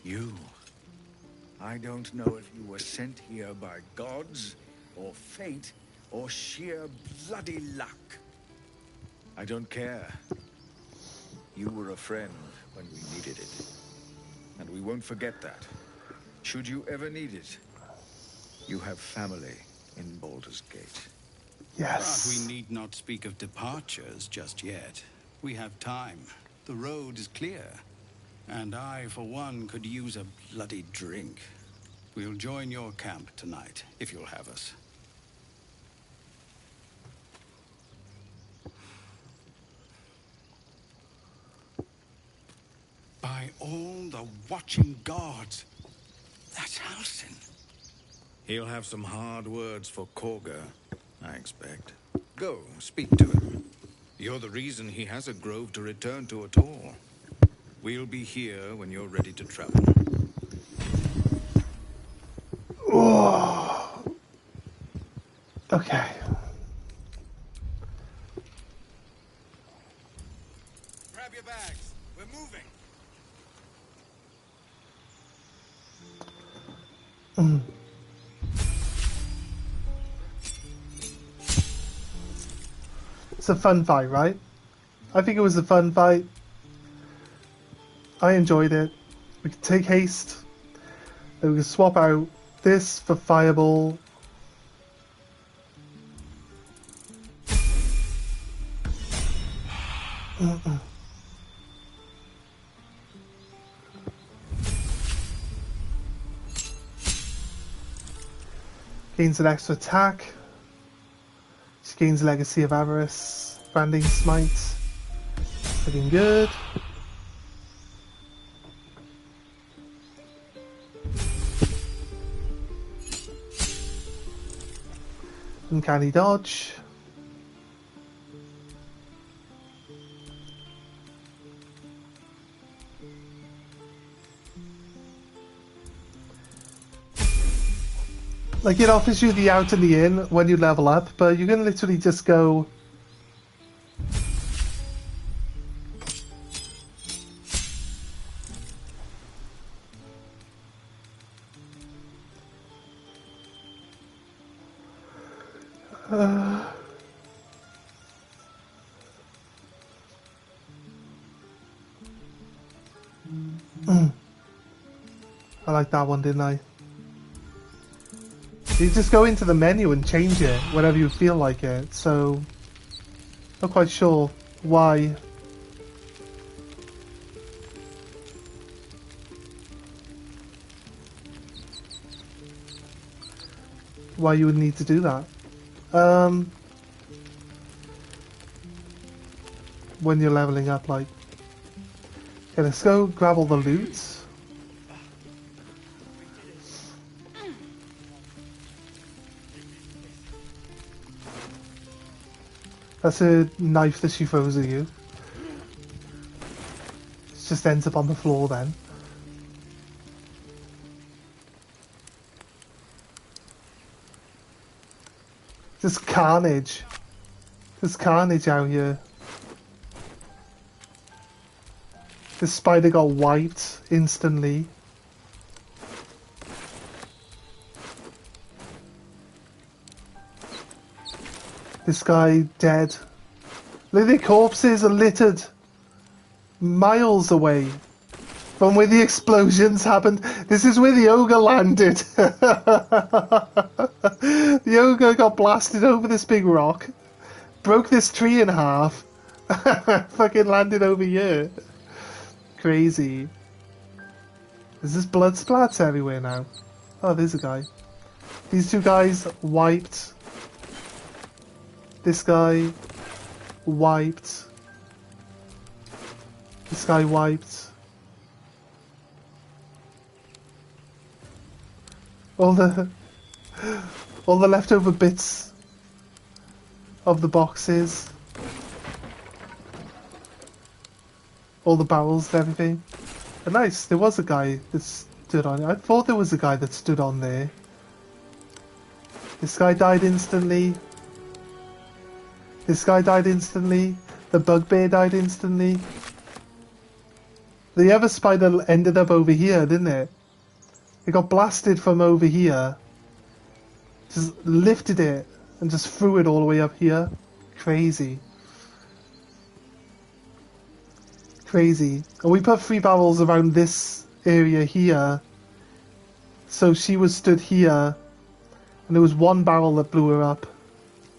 O: You. I don't know if you were sent here by gods, or fate, or sheer bloody luck. I don't care. You were a friend when we needed it. And we won't forget that. Should you ever need it, you have family in Baldur's Gate.
A: Yes.
P: But we need not speak of departures just yet. We have time. The road is clear. And I, for one, could use a bloody drink. We'll join your camp tonight, if you'll have us. By all the watching gods, that's Halsin.
O: He'll have some hard words for Korga, I expect. Go, speak to him. You're the reason he has a grove to return to at all. We'll be here when you're ready to travel.
A: Oh. Okay.
J: Grab your bags. We're moving.
A: It's a fun fight, right? I think it was a fun fight. I enjoyed it. We could take haste. Then we could swap out this for fireball. Gains an extra attack. She gains Legacy of Avarice. Branding Smite. Looking good. Uncanny Dodge. Like, it offers you the out and the in when you level up, but you can literally just go... I like that one, didn't I? You just go into the menu and change it whenever you feel like it, so... Not quite sure why. why you would need to do that. When you're leveling up, like. Okay, let's go grab all the loot. That's a knife that she throws at you. It just ends up on the floor then. There's carnage. There's carnage out here. This spider got wiped instantly. This guy dead. Look, the corpses are littered miles away from where the explosions happened. This is where the ogre landed. The ogre got blasted over this big rock, broke this tree in half, fucking landed over here. Crazy. Is this blood splats everywhere now? Oh, there's a guy. These two guys wiped. This guy wiped. This guy wiped. All the leftover bits of the boxes. All the barrels and everything. But nice, there was a guy that stood on it. I thought there was a guy that stood on there. This guy died instantly. This guy died instantly. The bugbear died instantly. The other spider ended up over here, didn't it? It got blasted from over here. Just lifted it and just threw it all the way up here. Crazy. Crazy. And we put 3 barrels around this area here. So she was stood here. And there was 1 barrel that blew her up.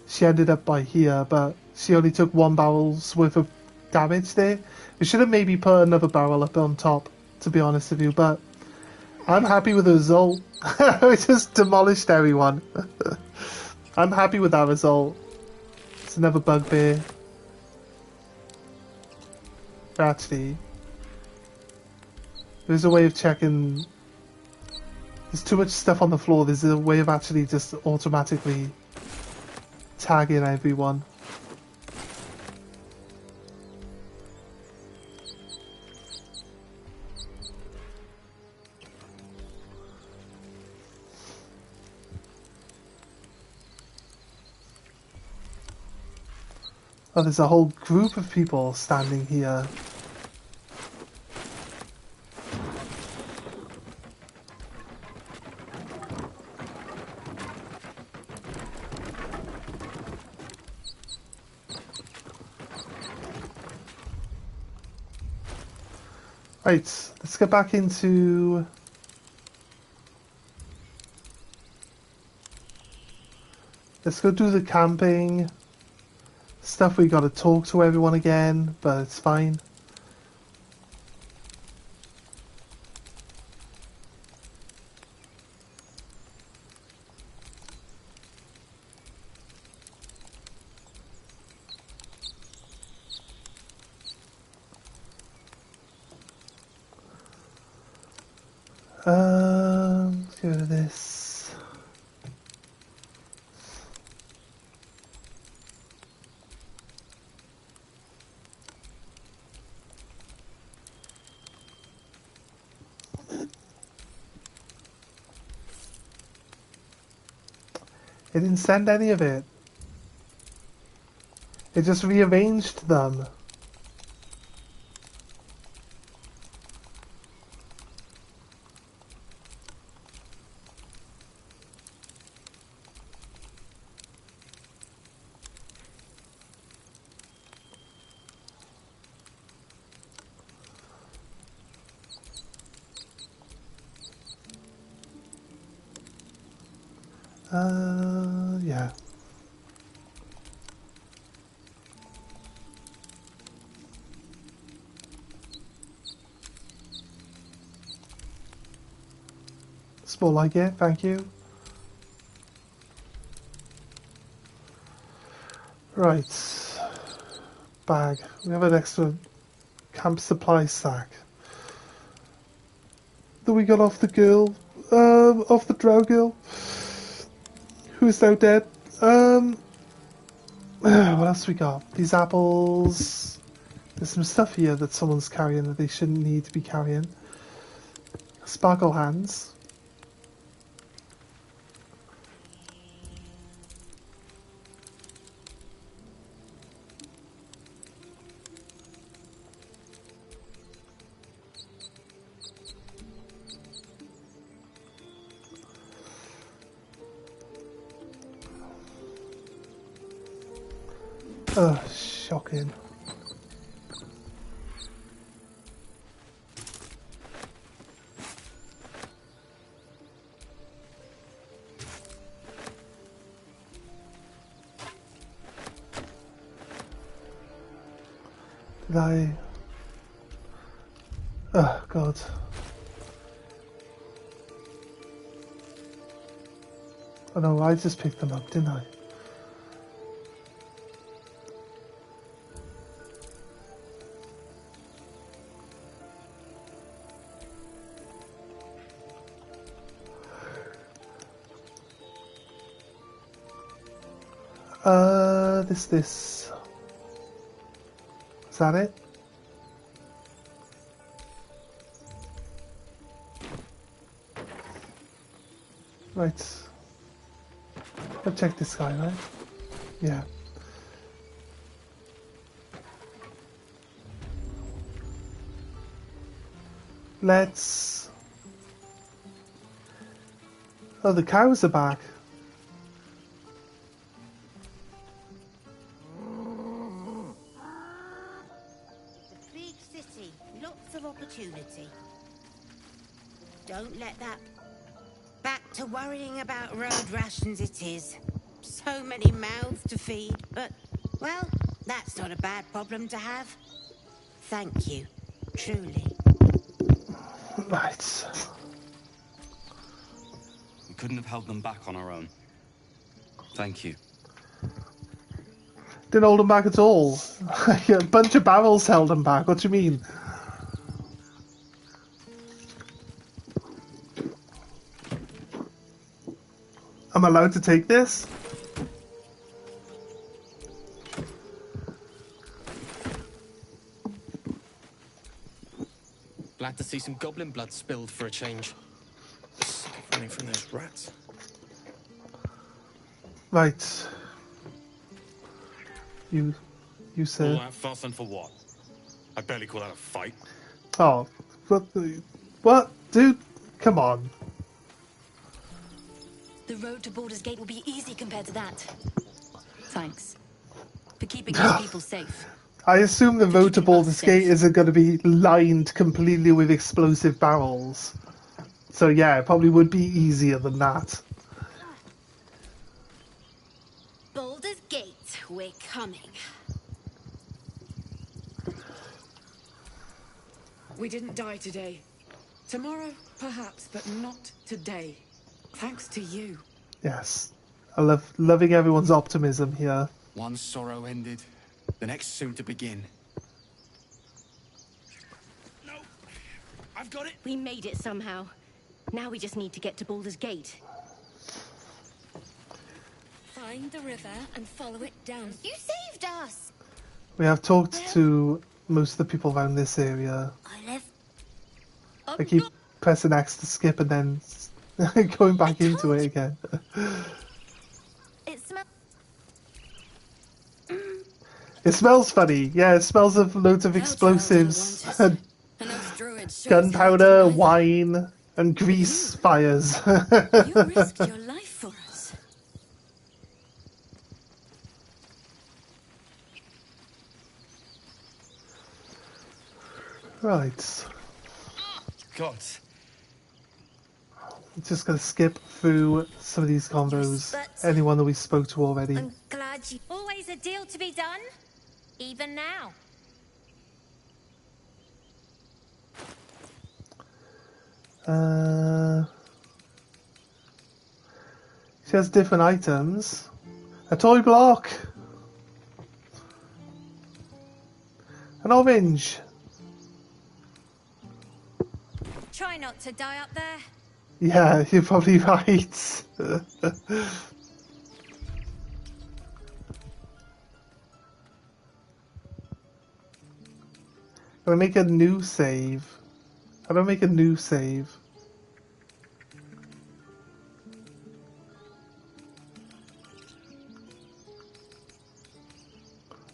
A: She ended up by here, but she only took 1 barrel's worth of damage there. We should have maybe put another barrel up on top, to be honest with you, but I'm happy with the result. We just demolished everyone. I'm happy with that result. It's another bugbear. But actually, there's a way of checking. There's too much stuff on the floor. There's a way of actually just automatically tagging everyone. Oh, there's a whole group of people standing here. Right, let's get back into... Let's go do the camping stuff. We gotta talk to everyone again, but it's fine. Let's go to this. It didn't send any of it. It just rearranged them. Yeah. It's more like it, thank you. Right. Bag. We have an extra camp supply sack that we got off the girl, off the drow girl, who is now dead. What else we got? These apples. There's some stuff here that someone's carrying that they shouldn't need to be carrying. Sparkle hands. Ugh, shocking. Did I... Oh, God. Oh no, I just picked them up, didn't I? This. Is that it? Right. I'll check this guy, right? Yeah. Let's... Oh, the cows are back.
H: Big city, lots of opportunity. Don't let that... Back to worrying about road rations it is. So many mouths to feed, but, well, that's not a bad problem to have. Thank you, truly.
A: Right.
I: We couldn't have held them back on our own. Thank you.
A: Didn't hold them back at all. A bunch of barrels held them back. What do you mean? I'm allowed to take this?
F: Glad to see some goblin blood spilled for a change. Sick of running from those rats.
A: Right. You
Q: All
A: sir.
Q: that fuss and for what? I barely call that a fight.
A: Oh, what? Dude, come on.
B: The road to Baldur's Gate will be easy compared to that. Thanks for keeping these people safe.
A: I assume the road to Baldur's Gate isn't going to be lined completely with explosive barrels. So yeah, it probably would be easier than that.
B: Baldur's Gate, we're coming.
K: We didn't die today. Tomorrow, perhaps, but not today. Thanks to you.
A: Yes. I love loving everyone's optimism here.
F: One sorrow ended, the next soon to begin.
G: No, I've got it.
B: We made it somehow. Now we just need to get to Baldur's Gate. Find the river and follow it down.
H: You saved us!
A: We have talked to most of the people around this area. I keep pressing X to skip and then going back into it again. It smells funny. Yeah, it smells of loads of explosives and gunpowder, wine, and grease fires.
B: You risked your life for us.
A: Right.
F: God.
A: I'm just going to skip through some of these convos. Anyone that we spoke to already.
H: I'm glad you... Always a deal to be done. Even now.
A: She has different items. A toy block! An orange.
B: Try not to die up there.
A: Yeah, you're probably right. I'll make a new save. How do I make a new save?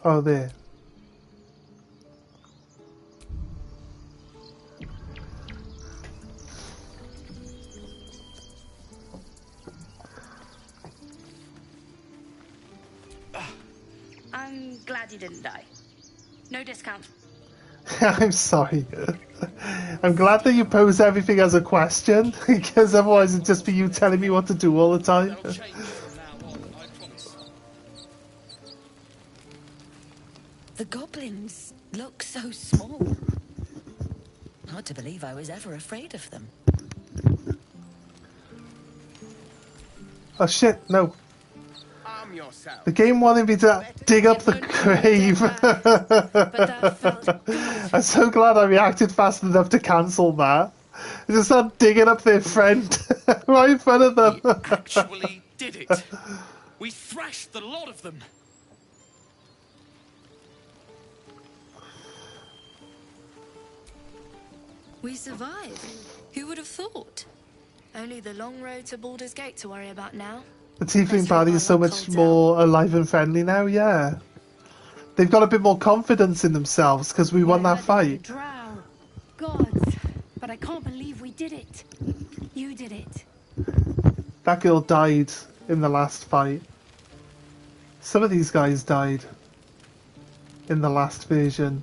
A: Oh, there.
M: I'm glad you didn't die. No discount.
A: I'm sorry. I'm glad that you pose everything as a question, because otherwise it'd just be you telling me what to do all the time.
N: The goblins look so small. Hard to believe I was ever afraid of them.
A: Oh shit, no.
J: Arm yourself.
A: The game wanted me to dig up the grave. I'm so glad I reacted fast enough to cancel that. I just started digging up their friend right in front of them.
F: We actually did it. We thrashed the lot of them.
R: We survived. Who would have thought? Only the long road to Baldur's Gate to worry about now.
A: The tiefling party is so much more alive and friendly now, yeah. They've got a bit more confidence in themselves because we won that fight.
D: Drow. Gods. But I can't believe we did it. You did it.
A: That girl died in the last fight. Some of these guys died in the last version.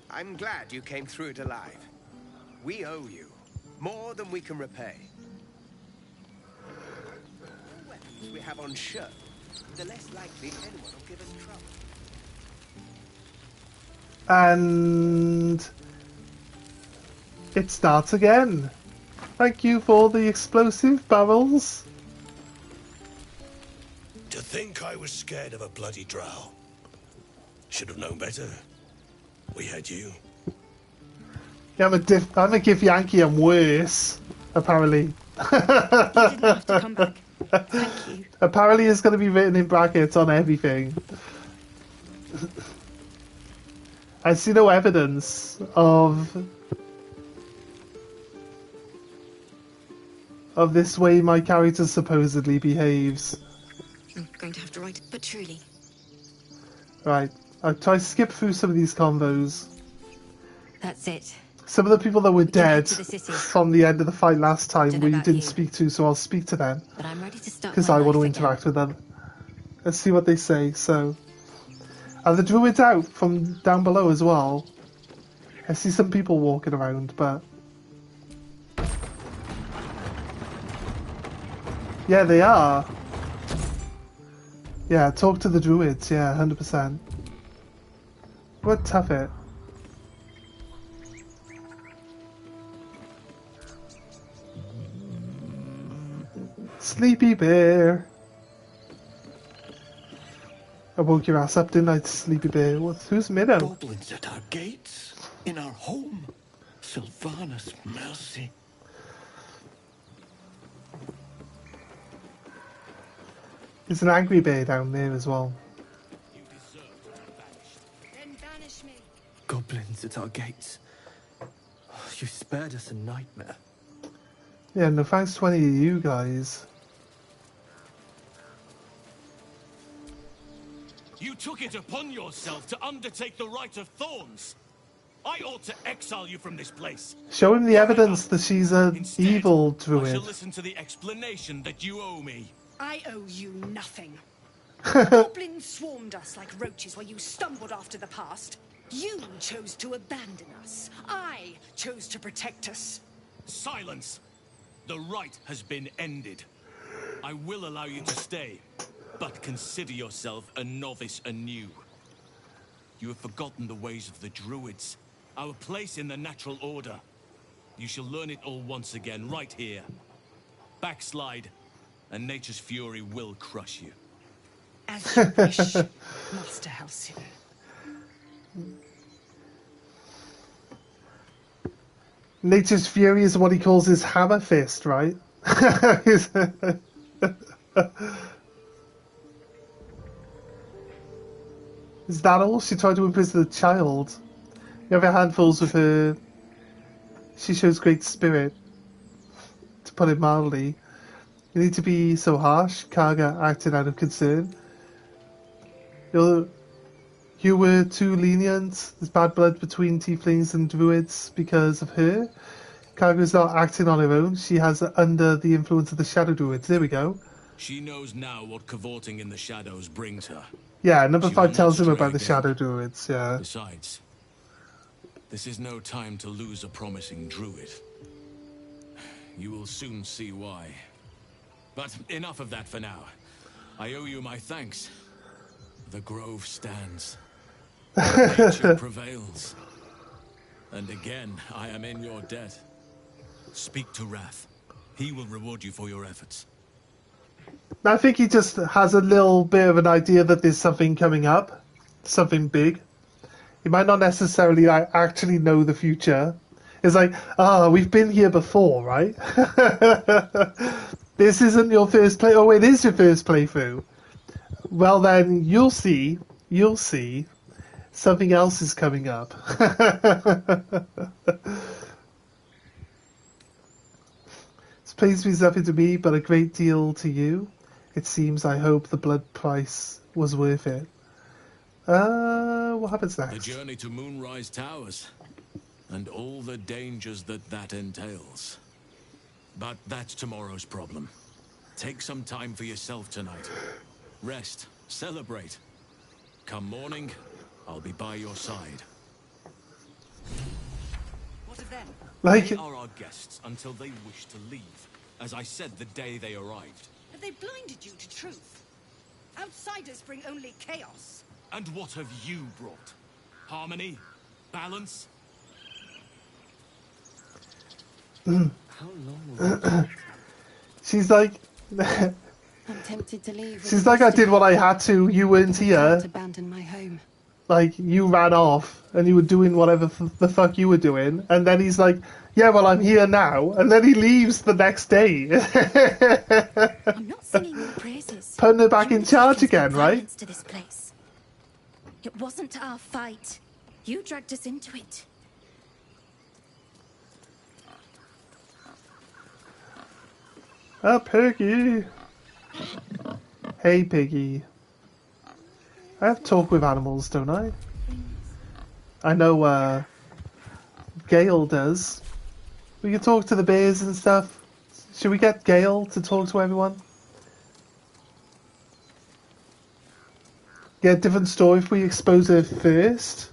J: I'm glad you came through it alive. We owe you more than we can repay. The weapons we have on show, the less likely anyone will give us trouble.
A: And it starts again. Thank you for the explosive barrels.
L: To think I was scared of a bloody drow. Should have known better. We had you.
A: Yeah, I'm a Giff Yankee. I'm worse, apparently.
D: You didn't have to come back. Thank you.
A: Apparently, it's going to be written in brackets on everything. I see no evidence of this way my character supposedly behaves.
B: I'm going to have to write it, but truly.
A: Right, I'll try to skip through some of these convos.
B: That's it.
A: Some of the people that were dead
B: to the city.
A: from the end of the fight last time
B: Don't know
A: we
B: about
A: didn't
B: you,
A: speak to, so I'll speak to them.
B: But I'm ready to start
A: Because
B: my
A: I want to
B: life again.
A: interact with them. Let's see what they say. So, are the druids out from down below as well? I see some people walking around, but... Yeah, they are. Yeah, talk to the druids, yeah, 100%. What tough it. Sleepy bear. I woke your ass up, didn't I, Sleepy bear? Who's Minnow?
Q: Goblins at our gates, in our home. Sylvanas, mercy.
A: There's an angry bear down there as well.
D: Then banish me.
S: Goblins at our gates. You spared us a nightmare.
A: Yeah, no thanks to any of you guys.
T: You took it upon yourself to undertake the Rite of Thorns. I ought to exile you from this place.
A: Show him the evidence that she's an evil
T: I shall
A: druid.
T: listen to the explanation that you owe me.
M: I owe you nothing. Goblins swarmed us like roaches while you stumbled after the past. You chose to abandon us. I chose to protect us.
T: Silence! The rite has been ended. I will allow you to stay, but consider yourself a novice anew. You have forgotten the ways of the druids, our place in the natural order. You shall learn it all once again, right here. Backslide, and nature's fury will crush you.
M: As you wish, Master Halcyon.
A: Nature's Fury is what he calls his hammer fist, right? Is that all? She tried to imprison the child. You have your handfuls with her. She shows great spirit, to put it mildly. You need to be so harsh, Karga acted out of concern. You were too lenient. There's bad blood between tieflings and druids because of her. Karga's not acting on her own. She has under the influence of the shadow druids. There we go.
T: She knows now what cavorting in the shadows brings her.
A: Yeah, number
T: She
A: 5
T: will
A: tells
T: not
A: him
T: stray
A: about the
T: again.
A: shadow druids, yeah.
T: Besides, this is no time to lose a promising druid. You will soon see why. But enough of that for now. I owe you my thanks. The grove stands. Nature prevails. And again, I am in your debt. Speak to Wrath. He will reward you for your efforts.
A: I think he just has a little bit of an idea that there's something coming up. Something big. He might not necessarily actually know the future. It's like, we've been here before, right? This isn't your first play. Oh, it is your first playthrough. Well, then you'll see. You'll see. Something else is coming up. This place means nothing to me, but a great deal to you. It seems. I hope the blood price was worth it. What happens next?
T: The journey to Moonrise Towers, and all the dangers that entails. But that's tomorrow's problem. Take some time for yourself tonight. Rest, celebrate. Come morning, I'll be by your side.
M: What of them?
T: They are our guests until they wish to leave, as I said the day they arrived.
M: Have they blinded you to truth? Outsiders bring only chaos.
T: And what have you brought? Harmony? Balance?
A: How
N: long?
A: She's like...
N: I'm tempted to leave.
A: She's like, I did what I had to. You weren't here.
N: Abandon my home.
A: Like, you ran off and you were doing whatever the fuck you were doing. And then he's like, yeah, well, I'm here now. And then he leaves the next day.
B: I'm not singing your praises.
A: Putting her back in charge again, right?
B: To this place. It wasn't our fight. You dragged us into it.
A: Oh, Piggy. Hey, Piggy. I have talk with animals, don't I? I know, Gale does. We can talk to the bears and stuff. Should we get Gale to talk to everyone? Get a different story if we expose her first?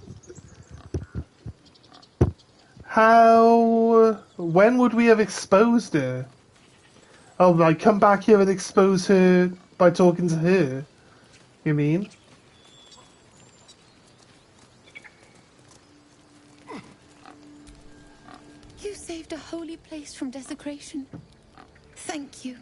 A: When would we have exposed her? Oh, like, come back here and expose her by talking to her? You mean?
B: You saved a holy place from desecration. Thank you.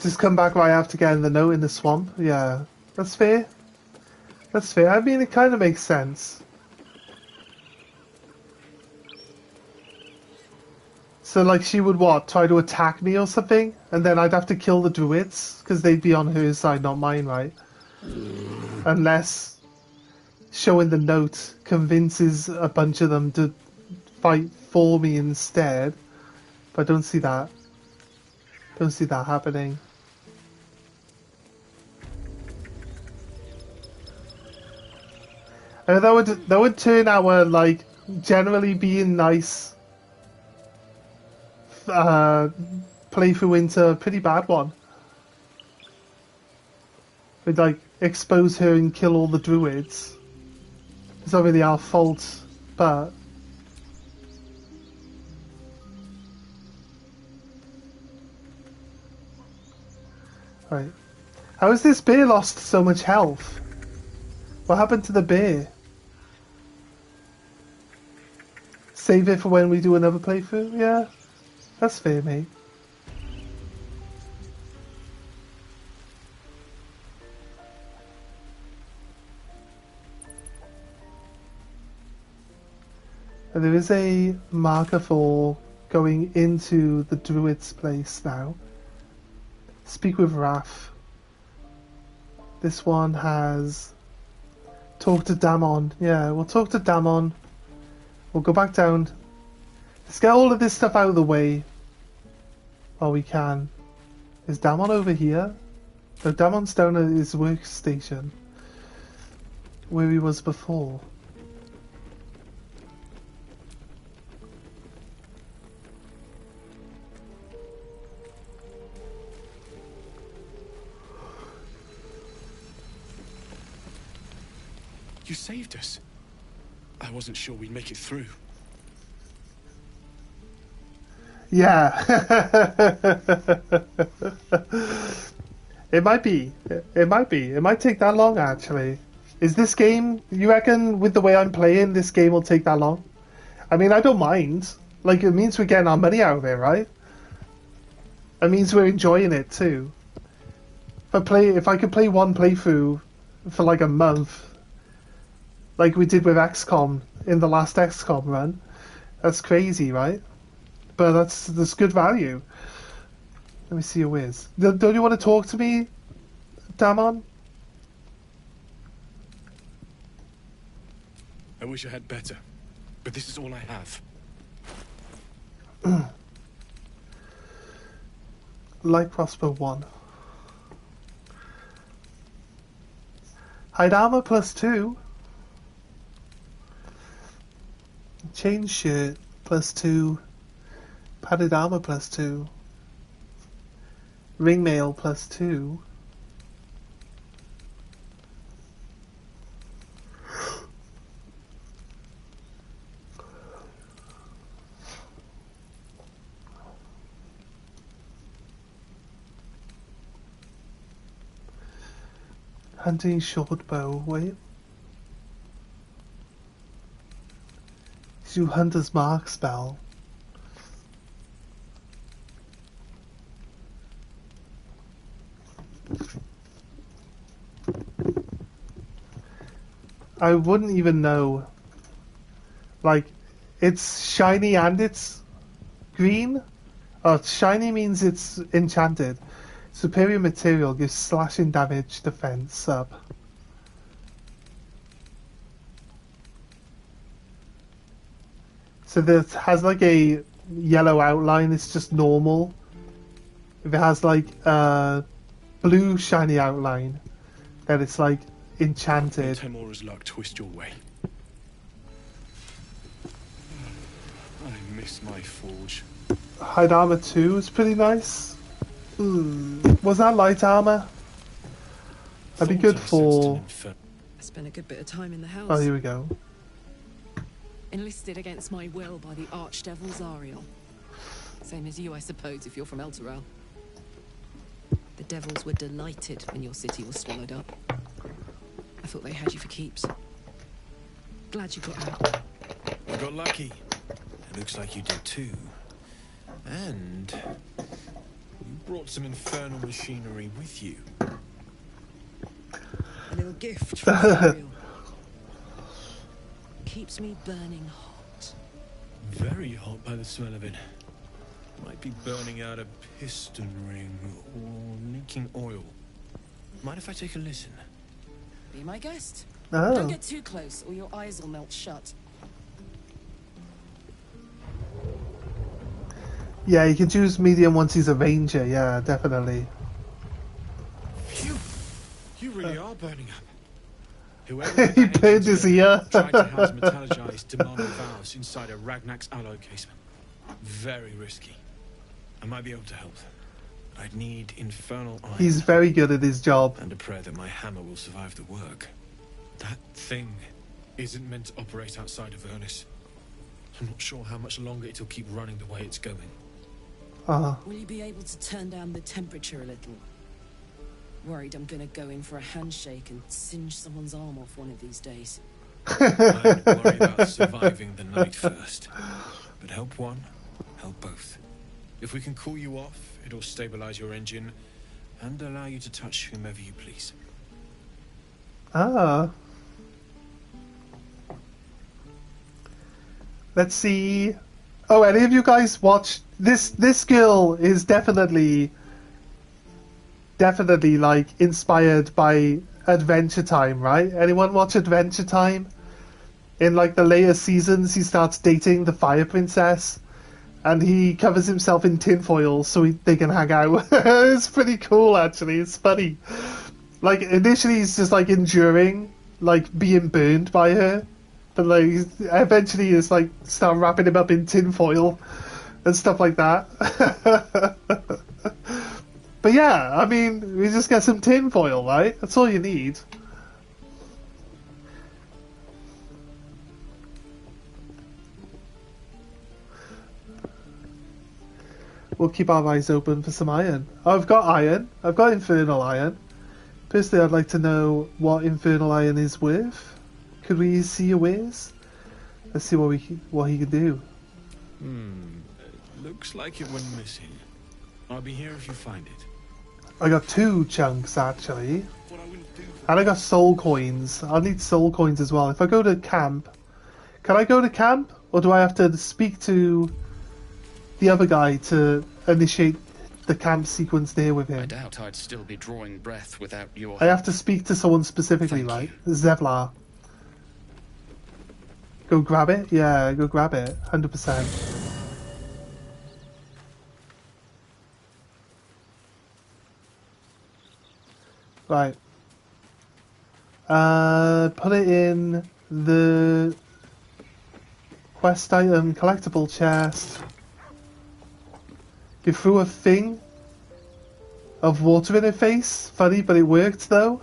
A: Just come back right after getting the note in the swamp. Yeah, that's fair. That's fair. I mean, it kind of makes sense. So, like, she would, what, try to attack me or something? And then I'd have to kill the druids? Because they'd be on her side, not mine, right? Unless showing the note convinces a bunch of them to fight for me instead. But I don't see that. Don't see that happening. And that would turn our, like, generally being nice playthrough into a pretty bad one. We'd, like, expose her and kill all the druids. It's not really our fault, but... Right. How has this bear lost so much health? What happened to the bear? Save it for when we do another playthrough? Yeah, that's fair, mate. And there is a marker for going into the druid's place now. Speak with Raph. This one has talk to Damon. Yeah, we'll talk to Damon. We'll go back down. Let's get all of this stuff out of the way while we can. Is Damon over here? No, Damon's down at his workstation where he was before.
F: You saved us. I wasn't sure we'd make it through.
A: Yeah. It might be. It might be. It might take that long, actually. Is this game, you reckon, with the way I'm playing, this game will take that long? I mean, I don't mind. Like, it means we're getting our money out of it, right? It means we're enjoying it, too. If I could play one playthrough for like a month, like we did with XCOM in the last XCOM run, that's crazy, right? But that's good value. Let me see your whiz. Don't you want to talk to me, Damon?
F: I wish I had better, but this is all I have.
A: Light crossbow 1. Hide armor +2. Chain shirt +2. Padded armor +2. Ring mail +2. Hunting short bow, wait. You Hunter's Mark spell. I wouldn't even know. Like, it's shiny and it's green? Oh, shiny means it's enchanted. Superior material gives slashing damage defense up. So this has like a yellow outline, it's just normal. If it has like a blue shiny outline, then it's like enchanted.
F: Temora's luck twist your way. I miss my forge.
A: Hide armor 2 is pretty nice. Was that light armor? That'd be good for...
K: I spent a good bit of time in the house.
A: Oh, here we go.
K: Enlisted against my will by the Archdevil Zariel. Same as you, I suppose, if you're from Elturel. The devils were delighted when your city was swallowed up. I thought they had you for keeps. Glad you got out.
U: You got lucky. It looks like you did too. And you brought some infernal machinery with you.
K: A little gift from Zariel. Keeps me burning hot.
U: Very hot by the smell of it. Might be burning out a piston ring or leaking oil. Mind if I take a listen?
K: Be my guest.
A: Oh.
K: Don't get too close or your eyes will melt shut.
A: Yeah, you can choose medium once he's a ranger, yeah, definitely.
U: Phew! You really are burning up. Whoever
A: He burned his ear.
U: tried to house metallurgized demonic valves inside a Ragnak's alloy casement. Very risky. I might be able to help. I'd need infernal iron.
A: He's very good at his job.
U: And a prayer that my hammer will survive the work.
F: That thing isn't meant to operate outside of Ernest. I'm not sure how much longer it'll keep running the way it's going.
K: Will you be able to turn down the temperature a little? Worried I'm gonna go in for a handshake and singe someone's arm off one of these days.
U: I'd worry about surviving the night first. But help one, help both. If we can cool you off, it'll stabilize your engine and allow you to touch whomever you please.
A: Let's see. Oh, any of you guys watch this? This girl is definitely like inspired by Adventure Time, right? Anyone watch Adventure Time? In like the later seasons, he starts dating the Fire Princess, and he covers himself in tinfoil so they can hang out. It's pretty cool, actually. It's funny. Like initially, he's just like enduring, like being burned by her, but like eventually, it's like start wrapping him up in tinfoil and stuff like that. But yeah, I mean, we just get some tinfoil, right? That's all you need. We'll keep our eyes open for some iron. Oh, I've got iron. I've got infernal iron. Personally, I'd like to know what infernal iron is worth. Could we see your wares? Let's see what he can do.
U: Looks like it went missing. I'll be here if you find it.
A: I got 2 chunks actually, and I got soul coins. I'll need soul coins as well. If I go to camp, can I go to camp, or do I have to speak to the other guy to initiate the camp sequence there with him?
E: I doubt I'd still be drawing breath without your...
A: I have to speak to someone specifically, right? Zevlar. Go grab it? Yeah, go grab it. 100%. Right. Put it in the quest item collectible chest. You threw a thing of water in her face. Funny, but it worked though.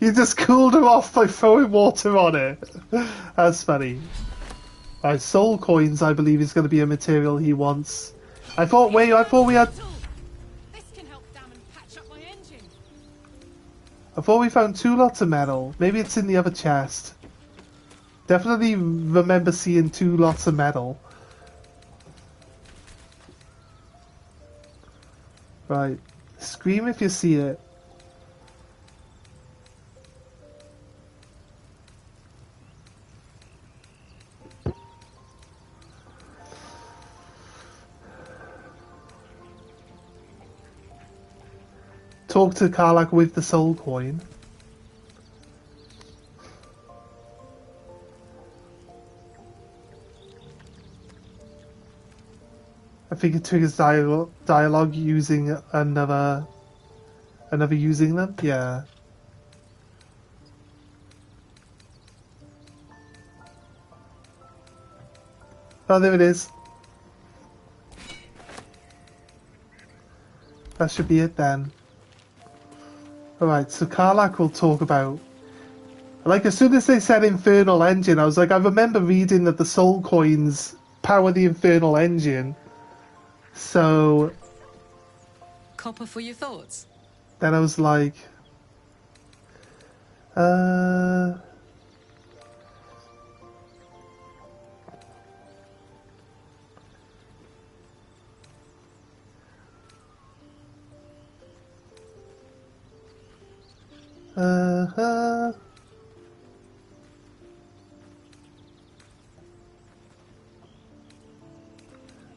A: You just cooled her off by throwing water on it. That's funny. Right, soul coins, I believe, is going to be a material he wants. I thought we had. I thought we found 2 lots of metal. Maybe it's in the other chest. Definitely remember seeing 2 lots of metal. Right. Scream if you see it. Talk to Karlach with the soul coin. I think it triggers dialogue using another using them. Yeah. Oh, there it is. That should be it then. Alright, so Karlach will talk about... Like, as soon as they said Infernal Engine, I was like, I remember reading that the soul coins power the Infernal Engine. So...
K: Copper for your thoughts?
A: Then I was like...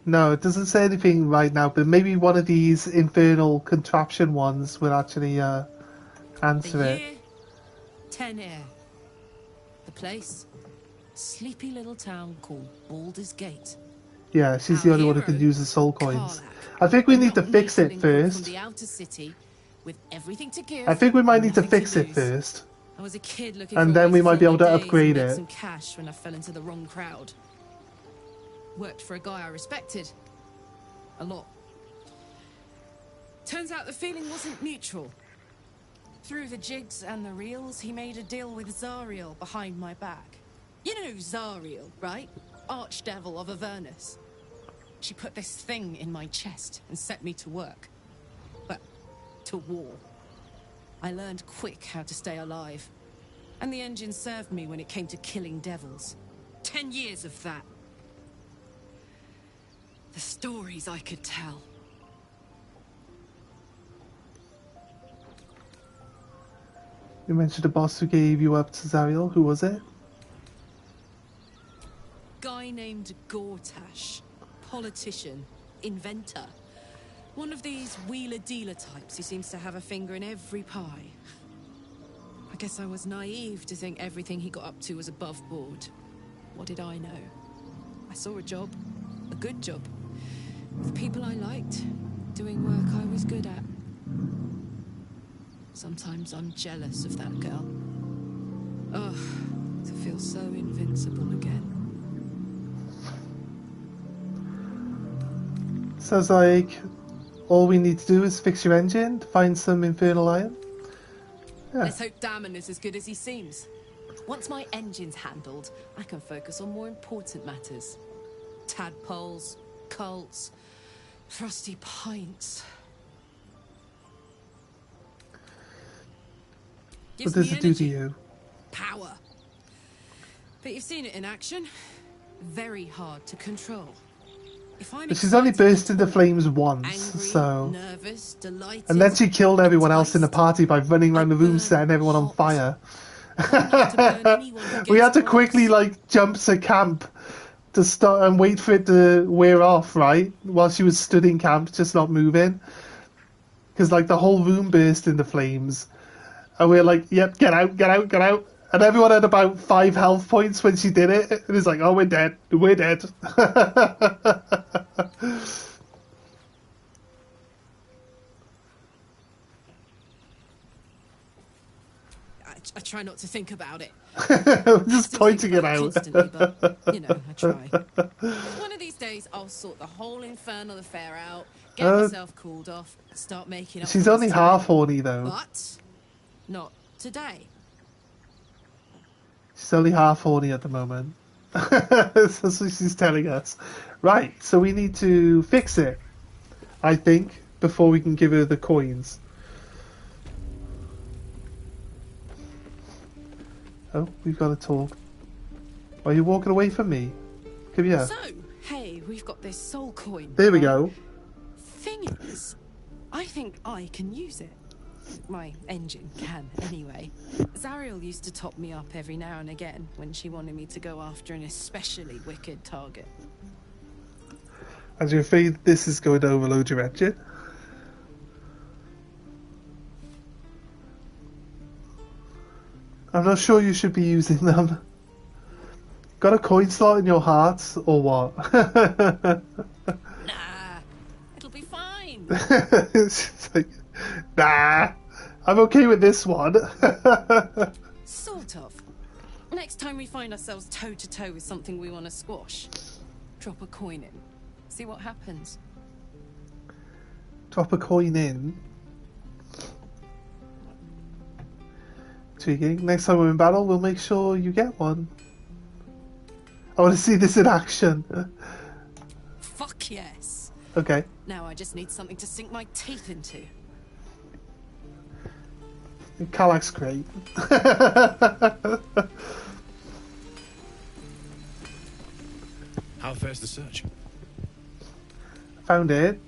A: No, it doesn't say anything right now, but maybe one of these infernal contraption ones will actually answer
K: The
A: it.
K: year, 10 air. The place, sleepy little town called Baldur's Gate.
A: Yeah, she's the only one who can use the soul coins. I think we need to fix it
K: From
A: first.
K: the outer city, with everything to give.
A: I think we might need to
K: nothing
A: fix it
K: lose.
A: first.
K: I was a kid looking
A: And
K: for a
A: then
K: way
A: we might be
K: fill
A: able to
K: my days
A: upgrade
K: and make
A: it.
K: some cash when I fell into the wrong crowd. Worked for a guy I respected a lot. Turns out the feeling wasn't mutual. Through the jigs and the reels, he made a deal with Zariel behind my back. You know Zariel, right? Archdevil of Avernus. She put this thing in my chest and set me to work. But to war. I learned quick how to stay alive. And the engine served me when it came to killing devils. 10 years of that. The stories I could tell.
A: You mentioned a boss who gave you up to Zariel. Who was it?
K: guy named Gortash. Politician. Inventor. One of these wheeler-dealer types who seems to have a finger in every pie. I guess I was naive to think everything he got up to was above board. What did I know? I saw a job. A good job. With people I liked. Doing work I was good at. Sometimes I'm jealous of that girl. Ugh, to feel so invincible again.
A: Sounds like all we need to do is fix your engine, find some infernal iron. Yeah.
K: Let's hope Damon is as good as he seems. Once my engine's handled, I can focus on more important matters. Tadpoles, cults, frosty pints.
A: What does it do to you?
K: Power. But you've seen it in action. Very hard to control. If I'm
A: But she's only burst into flames once,
K: angry,
A: so...
K: nervous, delighted,
A: And then she killed everyone else in the party by running around the room setting everyone on fire. We had to quickly, like, jump to camp to start and wait for it to wear off, right? While she was stood in camp, just not moving. Because, like, the whole room burst into flames. And we were like, yep, get out, get out, get out. And everyone had about 5 health points when she did it. And it's like, oh, we're dead. We're dead.
K: I try not to think about it.
A: We're just pointing it out.
K: Constantly, but, you know, I try. One of these days, I'll sort the whole infernal affair out, get myself cooled off, start making up.
A: She's only half horny, though.
K: But not today.
A: She's only half horny at the moment. That's what she's telling us. Right, so we need to fix it, I think, before we can give her the coins. Oh, we've got to talk. Why are you walking away from me? Come here.
K: So, hey, we've got this soul coin.
A: There we go.
K: Thing is, I think I can use it. My engine can, anyway. Zariel used to top me up every now and again when she wanted me to go after an especially wicked target.
A: And you're afraid this is going to overload your engine? I'm not sure you should be using them. Got a coin slot in your heart, or what?
K: Nah, it'll be fine.
A: It's like, nah, I'm okay with this one.
K: Sort of. Next time we find ourselves toe-to-toe with something we want to squash, drop a coin in. See what happens.
A: Drop a coin in. Intriguing. Next time we're in battle, we'll make sure you get one. I want to see this in action.
K: Fuck yes.
A: Okay.
K: Now I just need something to sink my teeth into.
A: Kalak's great.
F: How fares the search?
A: Found it.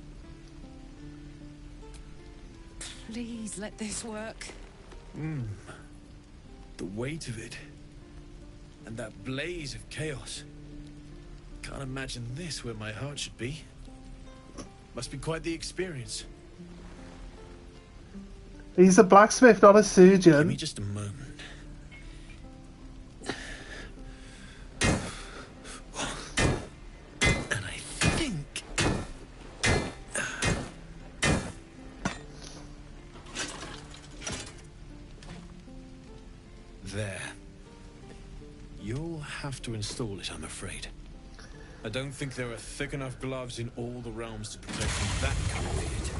K: Please let this work.
U: The weight of it. And that blaze of chaos. Can't imagine this where my heart should be. Must be quite the experience.
A: He's a blacksmith, not a surgeon.
U: Give me just a moment. And I think... There. You'll have to install it, I'm afraid. I don't think there are thick enough gloves in all the realms to protect from that kind of hit.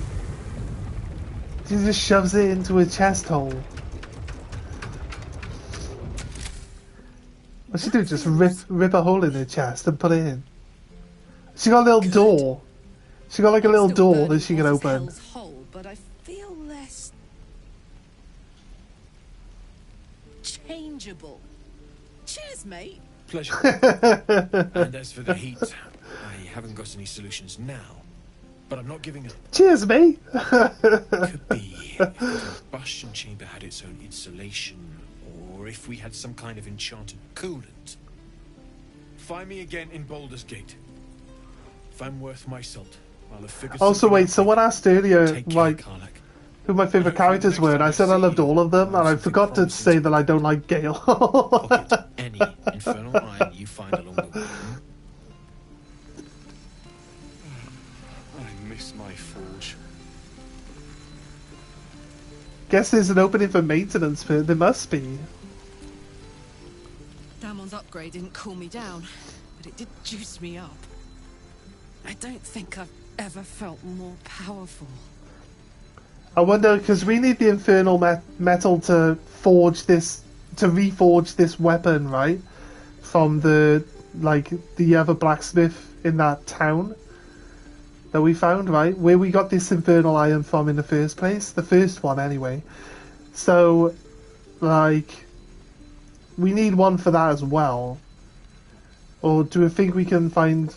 A: He just shoves it into a chest hole. What she do? Just rip a hole in her chest and put it in. She got a little door. She got like a little door that she can open.
K: Hole, but I feel less changeable. Cheers, mate.
U: Pleasure. And as for the heat, I haven't got any solutions now. But I'm not giving up.
A: Cheers, mate.
U: Could be if the combustion chamber had its own insulation, or if we had some kind of enchanted coolant. Find me again in Baldur's Gate. If I'm worth my salt, I'll have figured
A: Also,
U: something
A: wait,
U: out.
A: someone asked earlier,
U: Take care,
A: like,
U: Karlach.
A: who my favourite characters were, and I said I loved all of them, and I forgot to say that I don't like Gale.
U: Any infernal iron you find along the way.
F: I miss my forge.
A: Guess there's an opening for maintenance, but there must be.
K: Damon's upgrade didn't cool me down, but it did juice me up. I don't think I've ever felt more powerful.
A: I wonder, because we need the infernal metal to forge this, to reforge this weapon, right? From the other blacksmith in that town that we found, right? Where we got this infernal iron from in the first place. The first one, anyway. So, like, we need one for that as well. Or do you think we can find...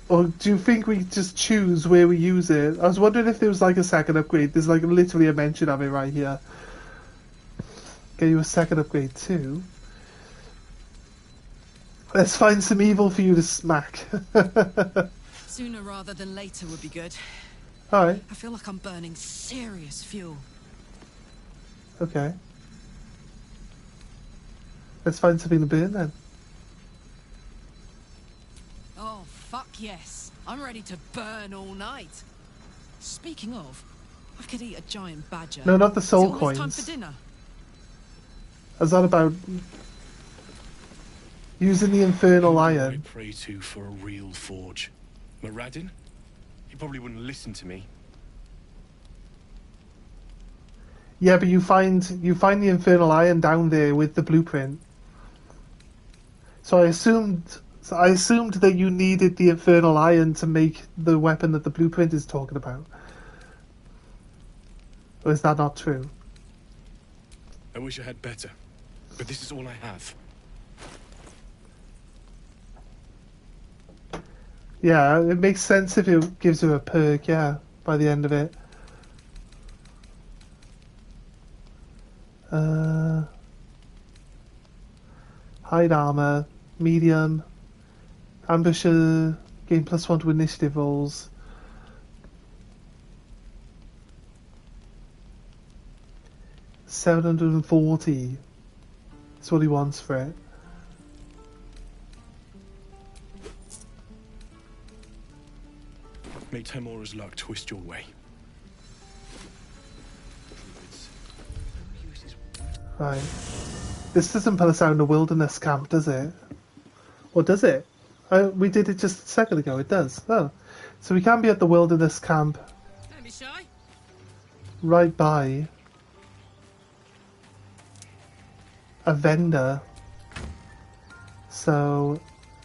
A: Or do you think we just choose where we use it? I was wondering if there was like a second upgrade. There's like literally a mention of it right here. Get you a second upgrade too. Let's find some evil for you to smack.
K: Sooner rather than later would be good.
A: Alright.
K: I feel like I'm burning serious fuel.
A: Okay. Let's find something to burn then.
K: Oh, fuck yes. I'm ready to burn all night. Speaking of, I could eat a giant badger.
A: No, not the soul
K: Is it almost
A: coins.
K: time for dinner?
A: Is that about using the infernal
F: I
A: iron?
F: pray to for a real forge. Moradin? He probably wouldn't listen to me.
A: Yeah, but you find the infernal iron down there with the blueprint. So I assumed that you needed the infernal iron to make the weapon that the blueprint is talking about. Or is that not true?
F: I wish I had better, but this is all I have.
A: Yeah, it makes sense if it gives you a perk, yeah, by the end of it. Hide armor, medium, ambusher, gain +1 to initiative rolls. $740. That's what he wants for it.
F: May Temora's luck twist your way.
A: Right. This doesn't put us out in a wilderness camp, does it? Or does it? We did it just a second ago. It does. Oh. So we can be at the wilderness camp.
K: Don't be shy.
A: Right by a vendor. So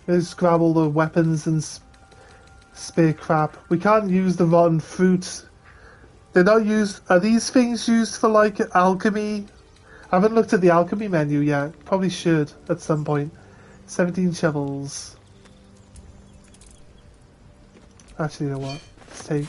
A: let's grab all the weapons and spare crap. We can't use the rotten fruit. They're not used. Are these things used for like alchemy? I haven't looked at the alchemy menu yet. Probably should at some point. 17 shovels. Actually, you know what? Let's take.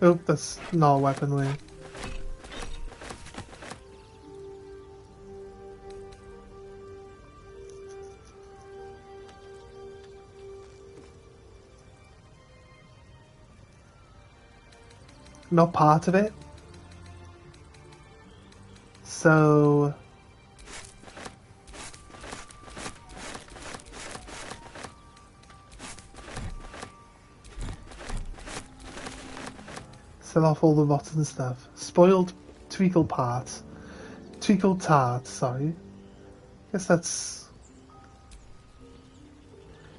A: Oh, that's not a weaponry. Not part of it. So sell off all the rotten stuff. Spoiled treacle part. Treacle tart, sorry. Guess that's...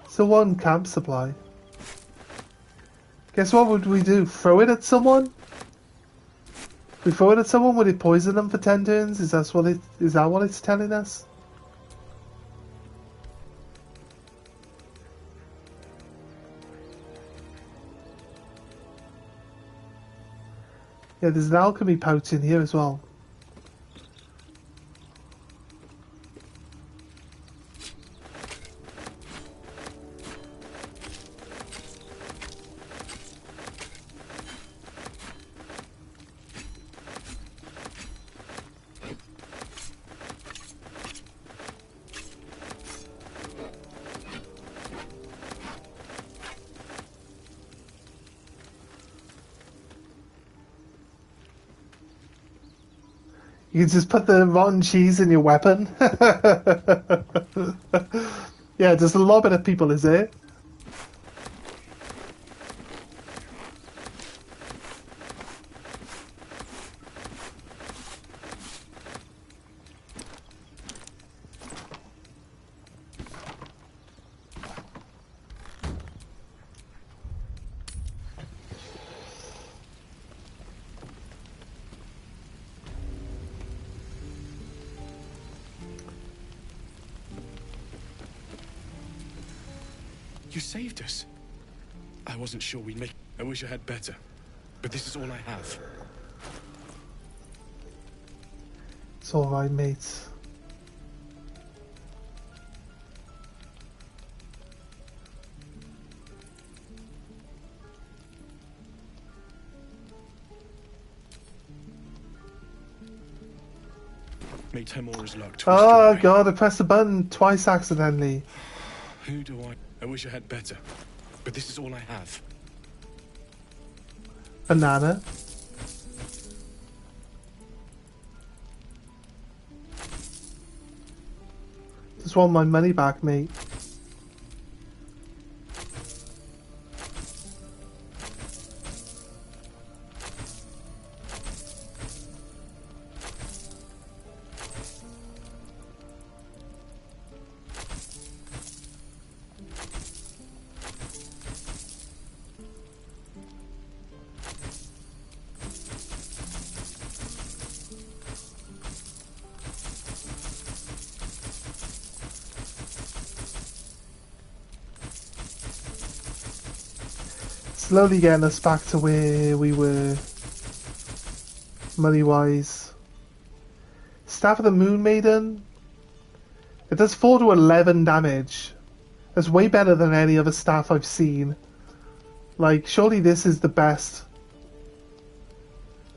A: So one camp supply. Guess what would we do? Throw it at someone? If we throw it at someone, would it poison them for 10 turns? Is that what it's telling us? Yeah, there's an alchemy pouch in here as well. You can just put the rotten cheese in your weapon. Yeah, there's a lot of people, is it?
F: You saved us. I wasn't sure we'd make... I wish I had better. But this is all I have.
A: It's alright, mates.
F: Made Temora's luck twist
A: Oh
F: away.
A: god, I pressed the button twice accidentally.
F: Who do I... I wish I had better. But this is all I have.
A: Banana. Just want my money back, mate. Slowly getting us back to where we were money-wise. Staff of the Moon Maiden. It does 4 to 11 damage. That's way better than any other staff I've seen. Like, surely this is the best.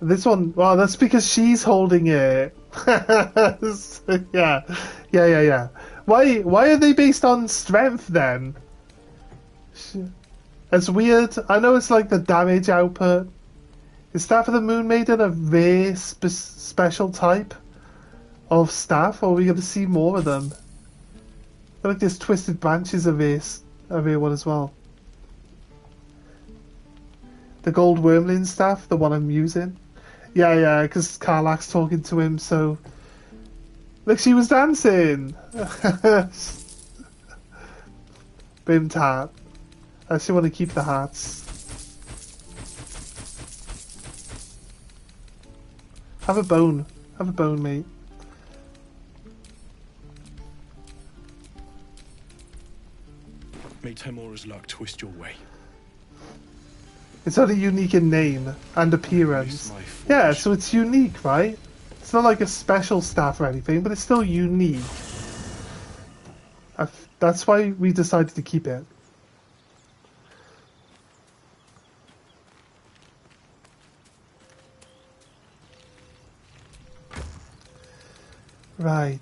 A: This one, well, that's because she's holding it. Yeah. Why are they based on strength then? It's weird. I know it's like the damage output. Is Staff of the Moon Maiden a rare special type of staff, or are we going to see more of them? I feel like there's Twisted Branches of a rare one as well. The Gold Wormling staff, the one I'm using. Yeah, because Karlach's talking to him, so... Look, she was dancing! Boom tap. I still want to keep the hearts. Have a bone. Have a bone, mate.
F: May Temora's luck twist your way.
A: It's only unique in name and appearance. Yeah, so it's unique, right? It's not like a special staff or anything, but it's still unique. That's why we decided to keep it. Right.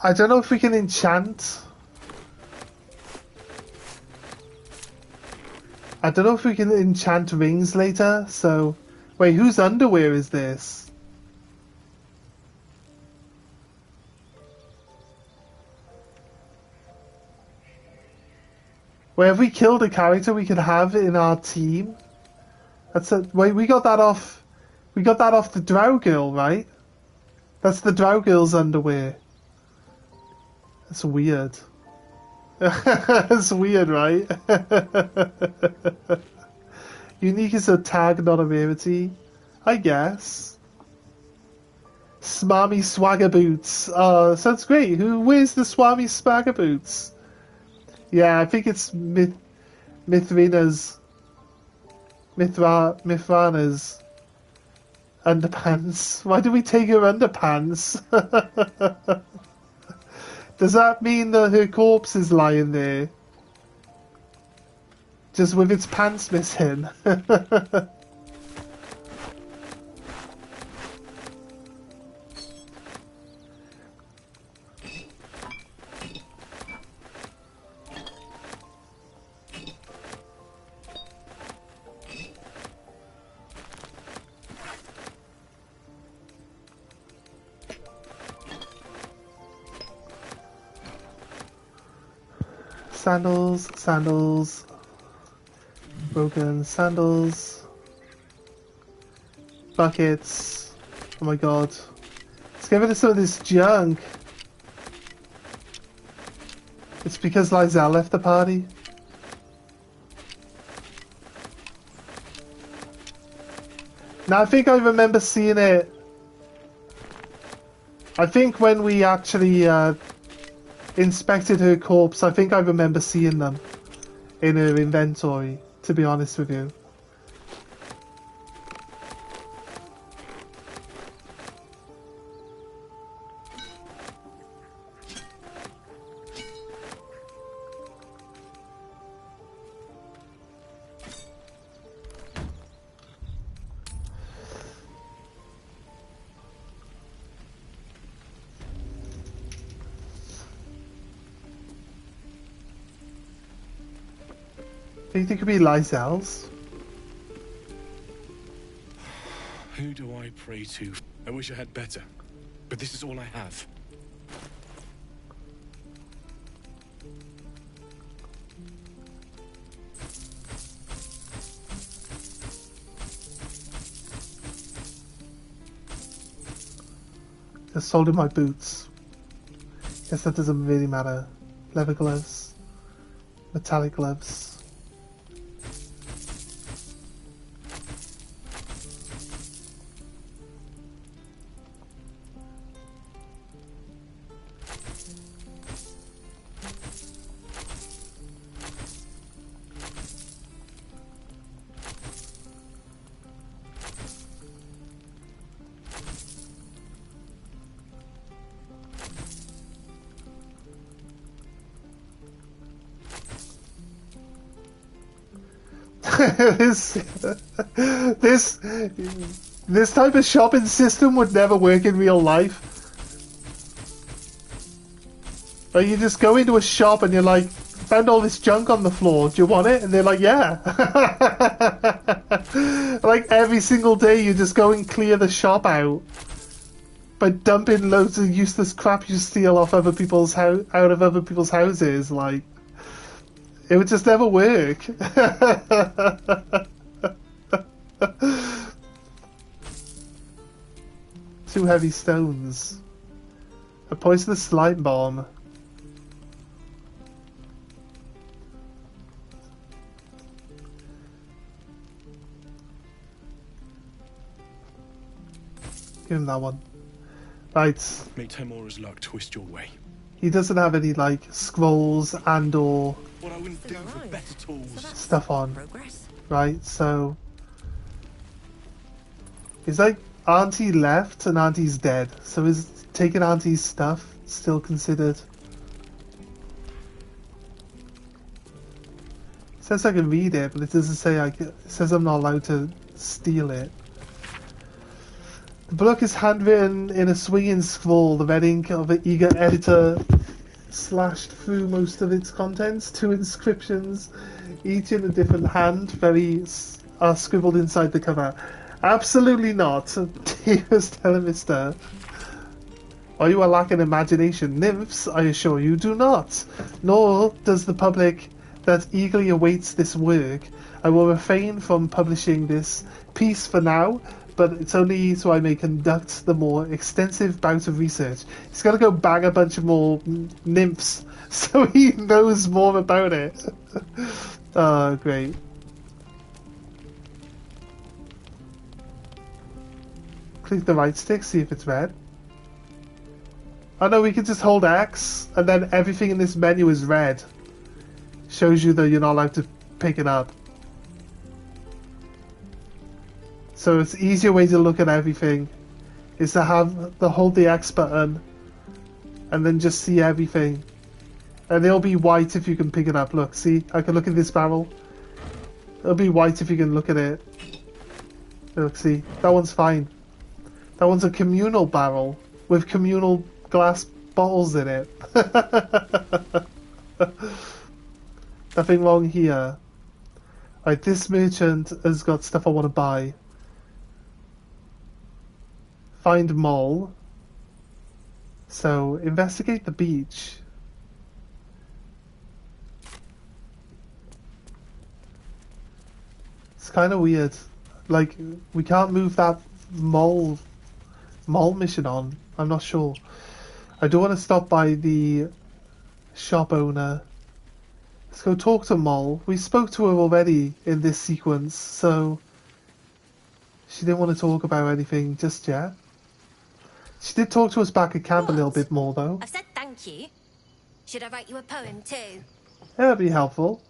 A: I don't know if we can enchant. I don't know if we can enchant rings later, so... Wait, whose underwear is this? Wait, have we killed a character we could have in our team? Wait, we got that off... We got that off the Drow Girl, right? That's the Drow Girl's underwear. That's weird. That's weird, right? Unique is a tag, not a rarity. I guess. Smarmy swagger boots. Sounds great. Who wears the smarmy swagger boots? Yeah, I think it's Mithrana's underpants. Why do we take her underpants? Does that mean that her corpse is lying there? Just with its pants missing? Sandals, sandals, broken sandals, buckets. Oh my god. Let's get rid of some of this junk. It's because Lizelle left the party. Now I think I remember seeing it. I think when we actually inspected her corpse, I think I remember seeing them in her inventory, to be honest with you. Think it could be Lizelle's?
U: Who do I pray to? I wish I had better, but this is all I have.
A: Just sold in my boots. Guess that doesn't really matter. Leather gloves. Metallic gloves. this type of shopping system would never work in real life. Like, you just go into a shop and you're like, found all this junk on the floor, do you want it? And they're like, yeah. Like every single day you just go and clear the shop out by dumping loads of useless crap you steal off other people's out of other people's houses. Like, it would just never work. Two heavy stones. A poisonous slime bomb. Give him that one. Right.
U: May Temora's luck twist your way.
A: He doesn't have any, like, scrolls and or
U: What I wouldn't do for better tools.
A: stuff on. Right, so... It's like Auntie left and Auntie's dead. So is taking Auntie's stuff still considered? It says I can read it, but it doesn't say it says I'm not allowed to steal it. The book is handwritten in a swinging scroll. The red ink of an eager editor slashed through most of its contents. 2 inscriptions, each in a different hand, are scribbled inside the cover. Absolutely not, dearest Helemister. Or you are lacking imagination. Nymphs, I assure you, do not. Nor does the public that eagerly awaits this work. I will refrain from publishing this piece for now, but it's only so I may conduct the more extensive bout of research. He's got to go bang a bunch of more nymphs so he knows more about it. Oh, great. Click the right stick, see if it's red. I know we can just hold X, and then everything in this menu is red. Shows you that you're not allowed to pick it up. So it's an easier way to look at everything is to hold the X button and then just see everything. And it'll be white if you can pick it up. Look, see? I can look at this barrel. It'll be white if you can look at it. Look, see? That one's fine. That one's a communal barrel with communal glass bottles in it. Nothing wrong here. Right, this merchant has got stuff I want to buy. Find mole. So, investigate the beach. It's kind of weird. Like, we can't move that mole mission on. I'm not sure. I do want to stop by the shop owner. Let's go talk to Mole. We spoke to her already in this sequence, so she didn't want to talk about anything just yet. She did talk to us back at camp a little bit more, though.
C: I've said thank you. Should I write you a poem too?
A: That'd be helpful.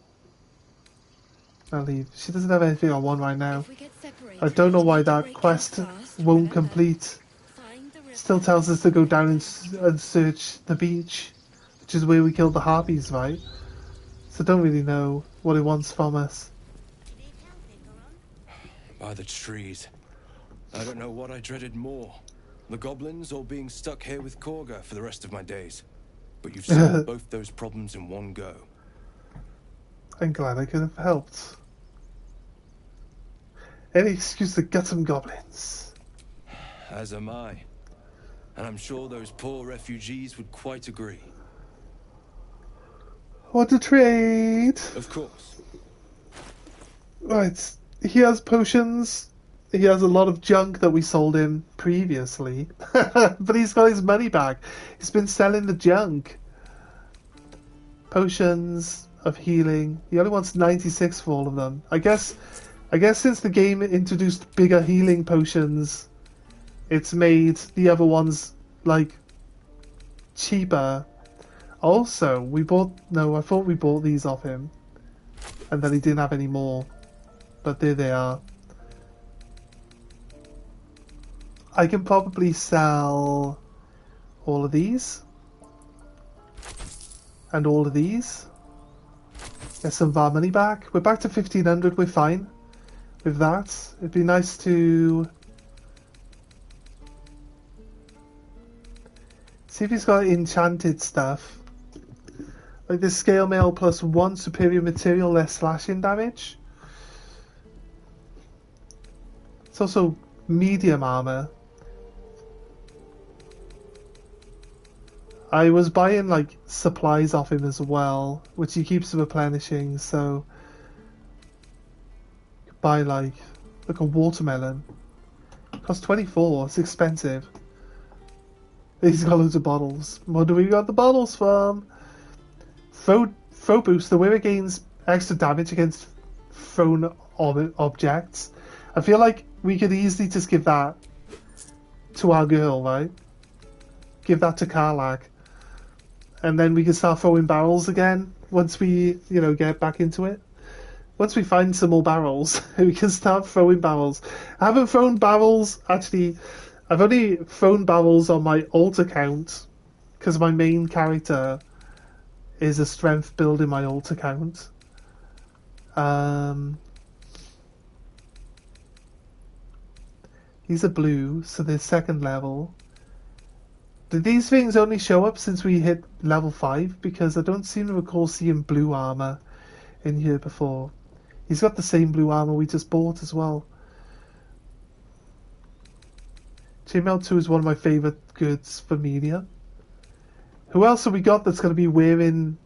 A: I'll leave. She doesn't have anything I want right now. I don't know why that quest won't complete. Still tells us to go down and search the beach, which is where we killed the harpies, right? So don't really know what it wants from us.
Q: By the trees. I don't know what I dreaded more. The goblins or being stuck here with Korga for the rest of my days. But you've solved both those problems in one go.
A: I'm glad I could have helped. Any excuse to gut some goblins.
Q: As am I. And I'm sure those poor refugees would quite agree.
A: Want to trade?
Q: Of course.
A: Right. He has potions. He has a lot of junk that we sold him previously. But he's got his money back. He's been selling the junk. Potions of healing. He only wants 96 for all of them. I guess since the game introduced bigger healing potions, it's made the other ones, like, cheaper. Also, I thought we bought these off him. And then he didn't have any more. But there they are. I can probably sell all of these. And all of these. Get some of our money back. We're back to 1500, we're fine with that. It'd be nice to see if he's got enchanted stuff. Like this scale mail plus 1 superior material, less slashing damage. It's also medium armor. I was buying like supplies off him as well, which he keeps replenishing, so you could buy like a watermelon. It costs 24, it's expensive. He's got loads of bottles. What do we got the bottles from? Throw boost. The wearer gains extra damage against thrown objects. I feel like we could easily just give that to our girl, right? Give that to Karlak. And then we can start throwing barrels again once we, get back into it. Once we find some more barrels, we can start throwing barrels. I haven't thrown barrels, actually. I've only thrown barrels on my alt account because my main character is a strength build in my alt account. He's a blue, so they're second level. Did these things only show up since we hit level 5? Because I don't seem to recall seeing blue armor in here before. He's got the same blue armor we just bought as well. Chainmail 2 is one of my favourite goods for media. Who else have we got that's going to be wearing...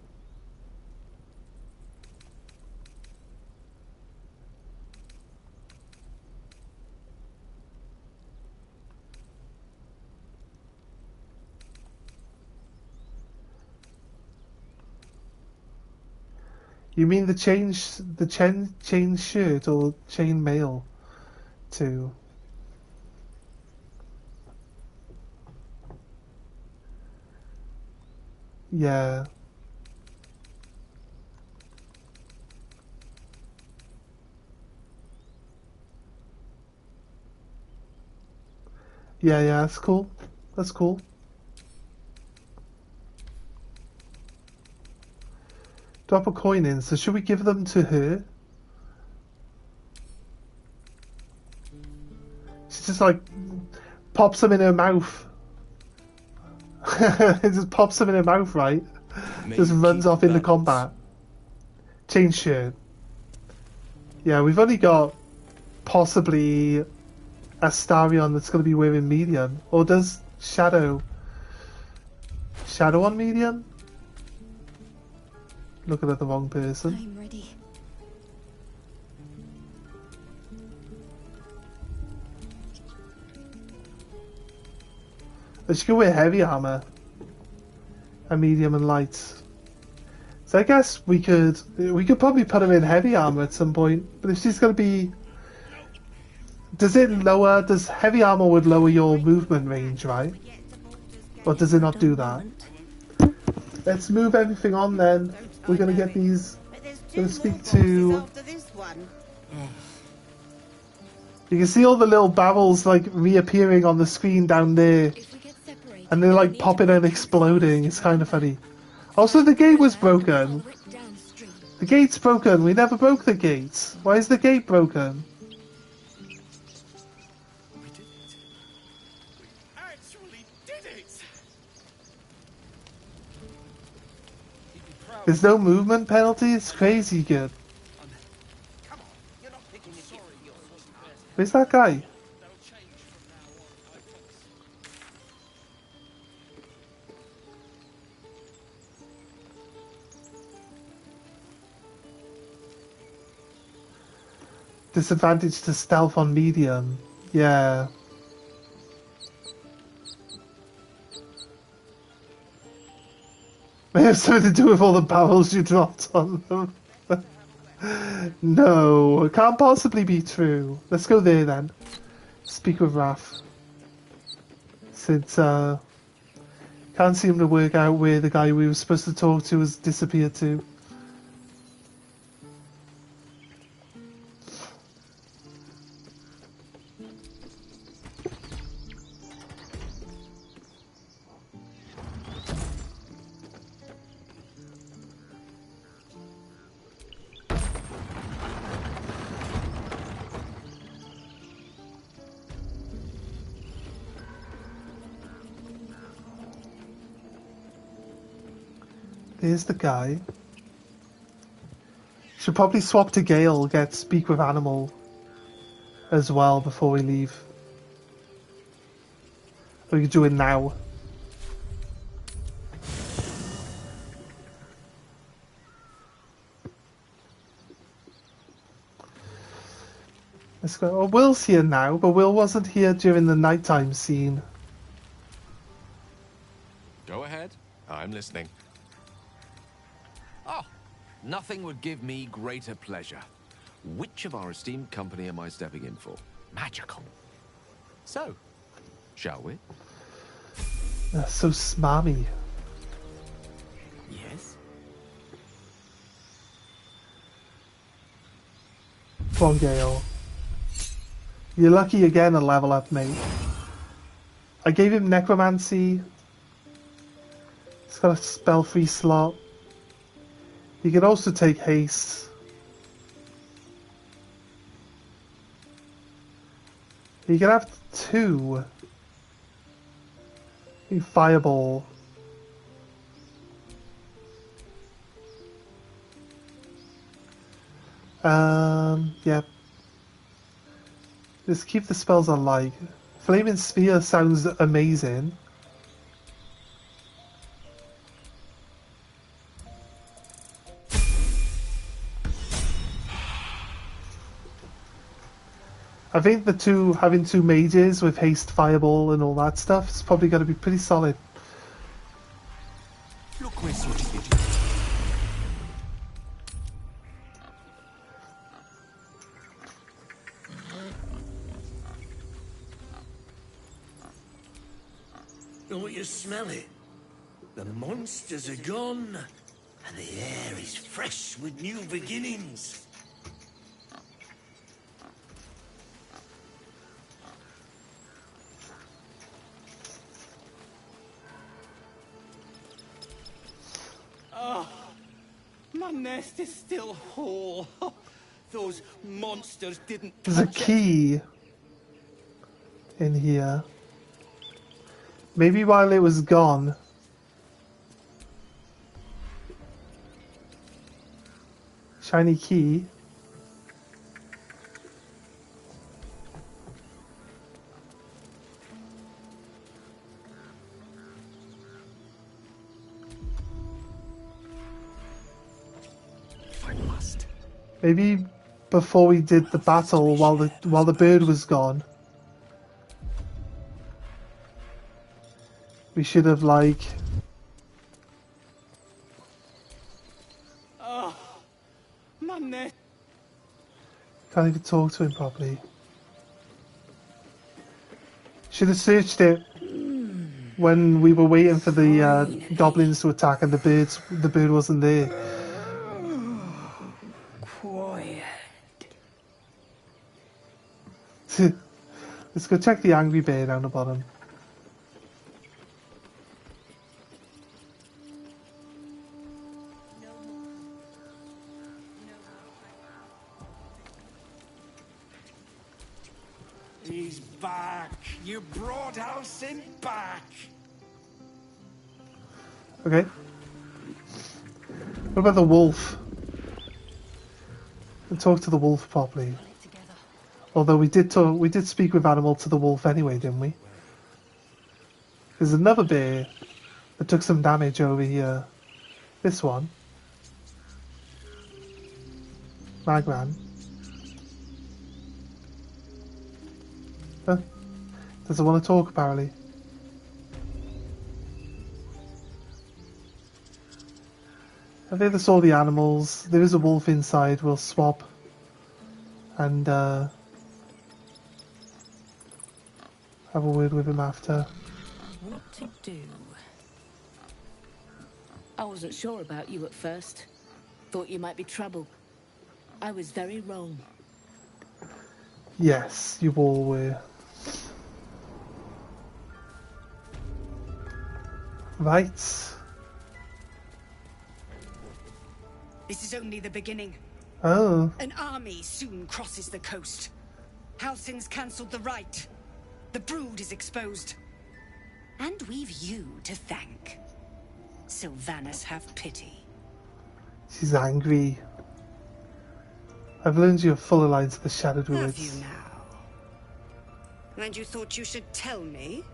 A: You mean the chain shirt or chain mail too? Yeah. Yeah, yeah, that's cool. That's cool. Drop a coin in, so should we give them to her? She just like pops them in her mouth. It just pops them in her mouth, right? Just runs off into combat. Change shirt. Yeah, we've only got possibly Astarion that's going to be wearing medium. Or does Shadow on medium? Looking at the wrong person.
B: I'm ready.
A: She can wear heavy armor. And medium and light. So I guess we could probably put her in heavy armor at some point. But if she's going to be... Does heavy armor would lower your movement range, right? Or does it not do that? Let's move everything on then. We're going to get these... Going to speak to... You can see all the little barrels like reappearing on the screen down there. And they're like popping and exploding. It's kind of funny. Also, the gate was broken. The gate's broken. We never broke the gate. Why is the gate broken? There's no movement penalty? It's crazy good. Where's that guy? Disadvantage to stealth on medium. Yeah. May have something to do with all the barrels you dropped on them. No, it can't possibly be true. Let's go there then. Speak with Raph. Since can't seem to work out where the guy we were supposed to talk to has disappeared to. Here's the guy. Should probably swap to Gale, get speak with animal as well before we leave. We can do it now. Let's go. Oh, Will's here now, but Will wasn't here during the nighttime scene.
P: Go ahead. I'm listening. Oh, nothing would give me greater pleasure. Which of our esteemed company am I stepping in for? Magical. So, shall we?
A: That's so smarmy.
P: Yes.
A: Come on, Gale. You're lucky again to level up, mate. I gave him Necromancy. He's got a spell-free slot. He can also take haste. He can have 2. Fireball. Yeah. Just keep the spells on like. Flaming Sphere sounds amazing. I think having two mages with haste, fireball, and all that stuff is probably going to be pretty solid.
P: Look where sorted it.
L: Don't you smell it? The monsters are gone, and the air is fresh with new beginnings.
T: Oh, my nest is still whole. Those monsters didn't
A: There's a
T: touch it.
A: key in here. Maybe while it was gone. Shiny key.
T: I must.
A: Maybe before we did the battle, while the bird was gone, we should have like.
T: Oh, my nest.
A: Can't even talk to him properly. Should have searched it when we were waiting for the goblins to attack, and the bird wasn't there.
M: Quiet.
A: Let's go check the angry bear down the bottom.
L: He's back. You brought Halsin back.
A: Okay. What about the wolf? We'll talk to the wolf properly. Although we did speak with Animal to the wolf anyway, didn't we? There's another bear that took some damage over here. This one. Magran. Huh? Doesn't want to talk apparently. I think that's all the animals. There is a wolf inside. We'll swap. And have a word with him after.
N: What to do? I wasn't sure about you at first. Thought you might be trouble. I was very wrong.
A: Yes, you all were. Right.
M: This is only the beginning.
A: Oh.
M: An army soon crosses the coast. Halsin's cancelled the rite. The brood is exposed. And we've you to thank. Sylvanas, have pity.
A: She's angry. I've learned you're full of lines to the Shadow
M: Have you
A: Druids.
M: now? And you thought you should tell me?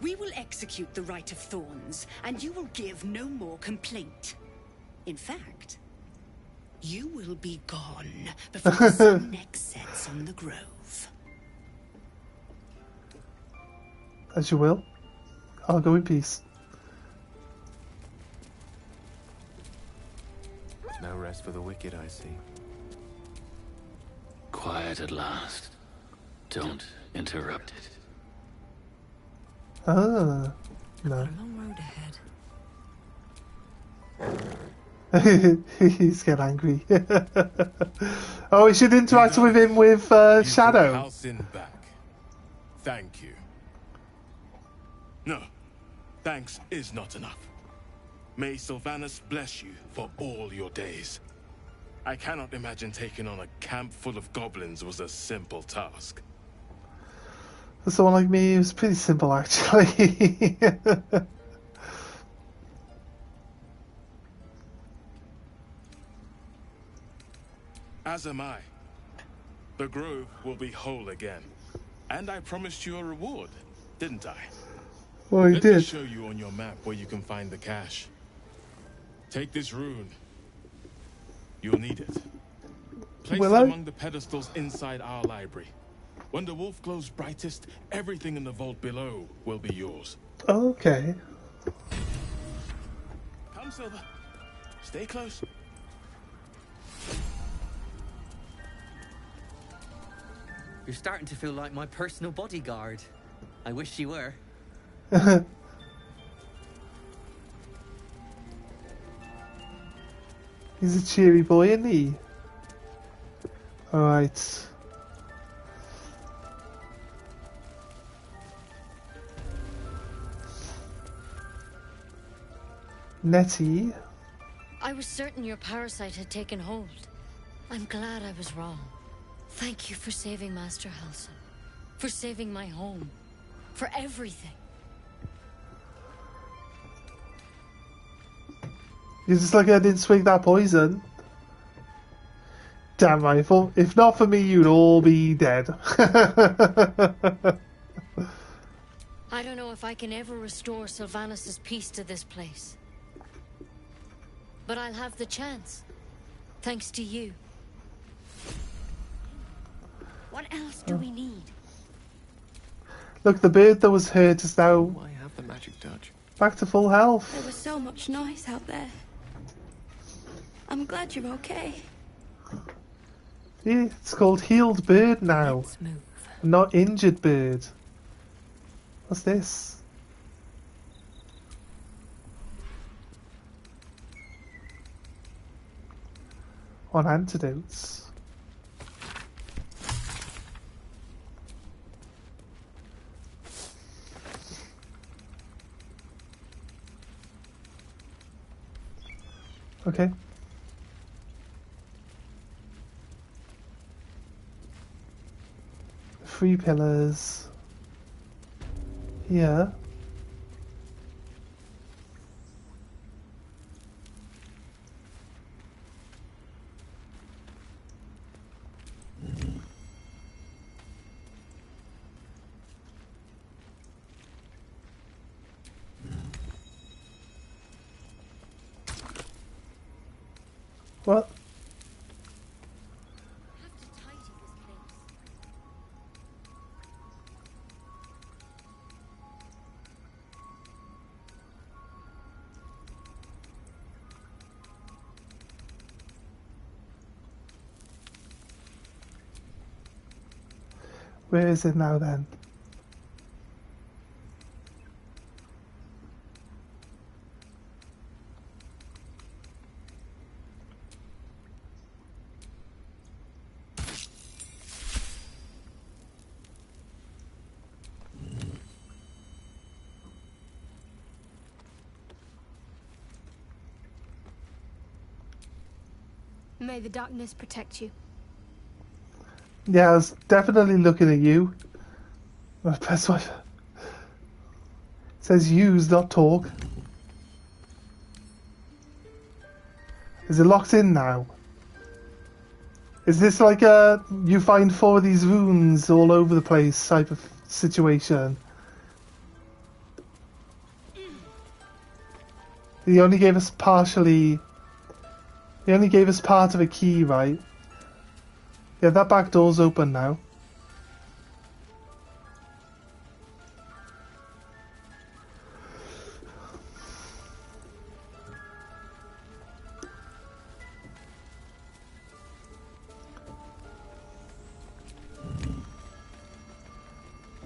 M: We will execute the Rite of Thorns, and you will give no more complaint. In fact, you will be gone before the sun next sets on the grove.
A: As you will. I'll go in peace.
P: No rest for the wicked, I see.
E: Quiet at last. Don't interrupt it.
A: Ah, no.
N: Long road ahead.
A: He's getting angry. Oh, we should interact with him with Shadow.
J: Halsin back. Thank you. No, thanks is not enough. May Sylvanas bless you for all your days. I cannot imagine taking on a camp full of goblins was a simple task.
A: For someone like me, it was pretty simple, actually.
J: As am I. The grove will be whole again. And I promised you a reward, didn't I?
A: Well, you
J: Let me
A: did.
J: show you on your map where you can find the cache. Take this rune. You'll need it. Place
A: Will
J: it
A: I?
J: among the pedestals inside our library. When the wolf glows brightest, everything in the vault below will be yours.
A: Okay.
J: Come, Silver. Stay close.
O: You're starting to feel like my personal bodyguard. I wish you were.
A: He's a cheery boy, isn't he? Alright. Nettie.
I: I was certain your parasite had taken hold. I'm glad I was wrong. Thank you for saving Master Halson. For saving my home. For everything.
A: You're just like, I didn't swing that poison. Damn rifle. If not for me, you'd all be dead.
I: I don't know if I can ever restore Sylvanus' peace to this place. But I'll have the chance. Thanks to you.
C: What else do we need?
A: Look, the bird that was hurt is now
P: I have the magic touch.
A: back to full health.
D: There was so much noise out there. I'm glad you're okay.
A: Yeah, it's called healed bird now.
I: Let's move.
A: Not injured bird. What's this? On antidotes. Okay. Three pillars. Here. What? Where is it now then?
D: May the darkness protect you.
A: Yeah, I was definitely looking at you. Press what? It says use, not talk. Is it locked in now? Is this like a you find 4 of these runes all over the place type of situation? He only gave us partially. He only gave us part of a key, right? Yeah, that back door's open now.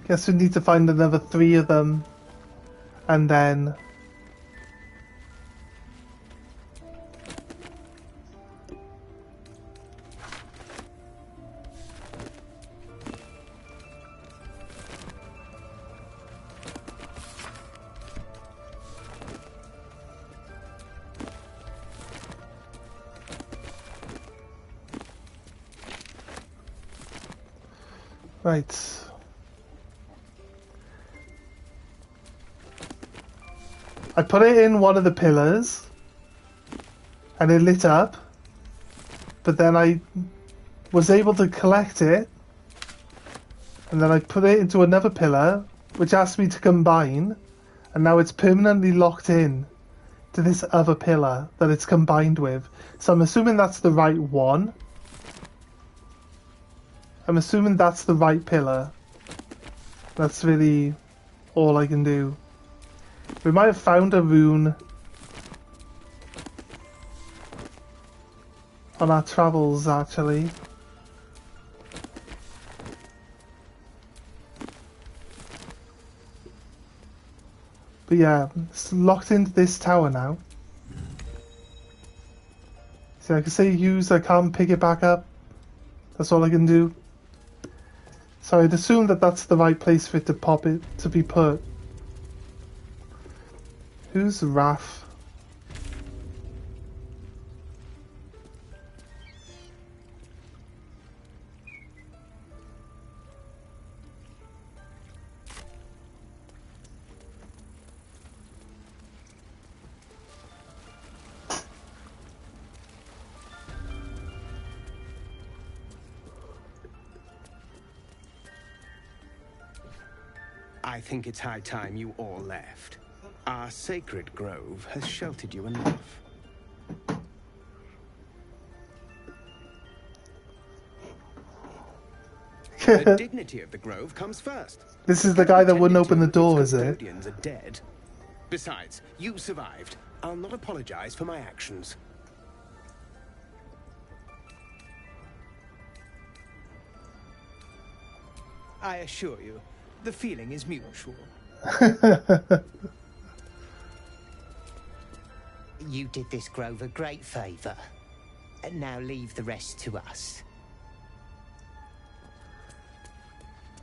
A: Guess we need to find another 3 of them. And then... Right. I put it in one of the pillars and it lit up, but then I was able to collect it and then I put it into another pillar which asked me to combine, and now it's permanently locked in to this other pillar that it's combined with. So I'm assuming that's the right one. I'm assuming that's the right pillar. That's really all I can do. We might have found a rune on our travels, actually. But yeah, it's locked into this tower now. Is See, I can say use, I can't pick it back up. That's all I can do. So I'd assume that that's the right place for it to be put. Who's Raph?
J: I think it's high time you all left. Our sacred grove has sheltered you enough. The dignity of the grove comes first.
A: This is the guy that wouldn't open the door, is it?
J: Custodians are dead. Besides, you survived. I'll not apologize for my actions. I assure you, the feeling is mutual.
H: You did this grove a great favor. And now leave the rest to us.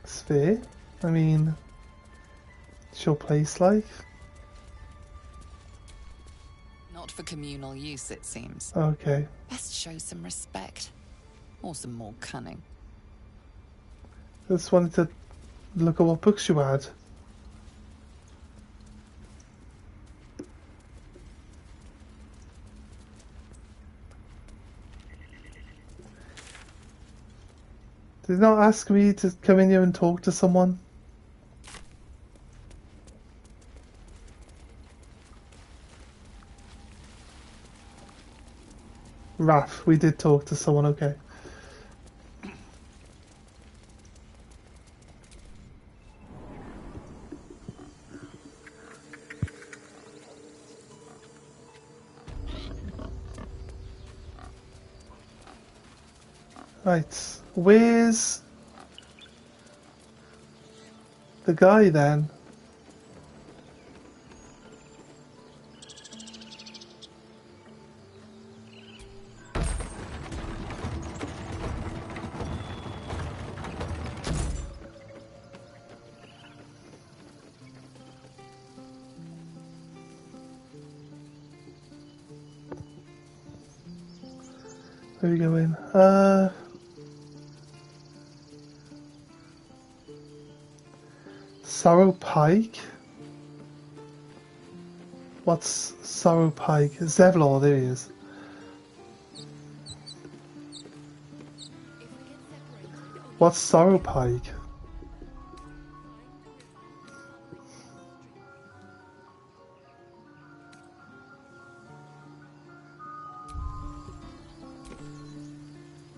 A: It's fair. I mean, it's your place, like.
G: Not for communal use, it seems.
A: Okay.
G: Best show some respect. Or some more cunning.
A: Just wanted to look at what books you had. Did it not ask me to come in here and talk to someone? Raph, we did talk to someone, okay. Right, where's the guy then? Where are we going? Sorrow Pike? What's Sorrow Pike? Zevlor, there he is. What's Sorrow Pike?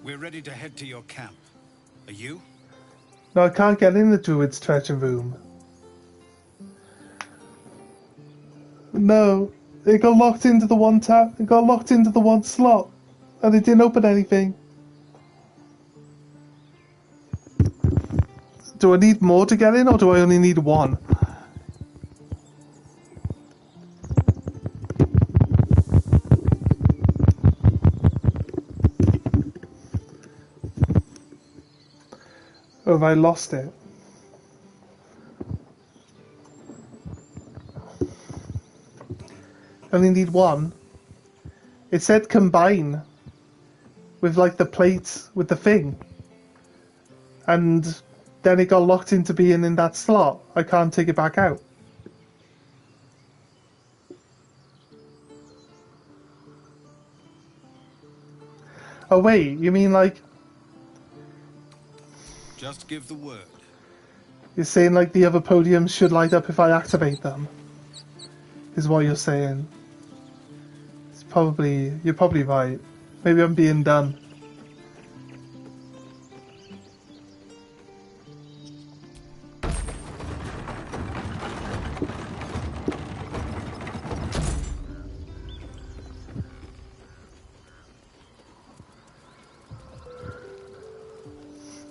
V: We're ready to head to your camp. Are you?
A: No, I can't get in the druid's treasure room. No, it got locked into the one tap. It got locked into the one slot, and it didn't open anything. Do I need more to get in, or do I only need one? Or have I lost it? I only need one. It said combine with like the plates with the thing. And then it got locked into being in that slot. I can't take it back out. Oh wait, you mean like...
V: Just give the word.
A: You're saying like the other podiums should light up if I activate them? Is what you're saying. It's probably... You're probably right. Maybe I'm being dumb.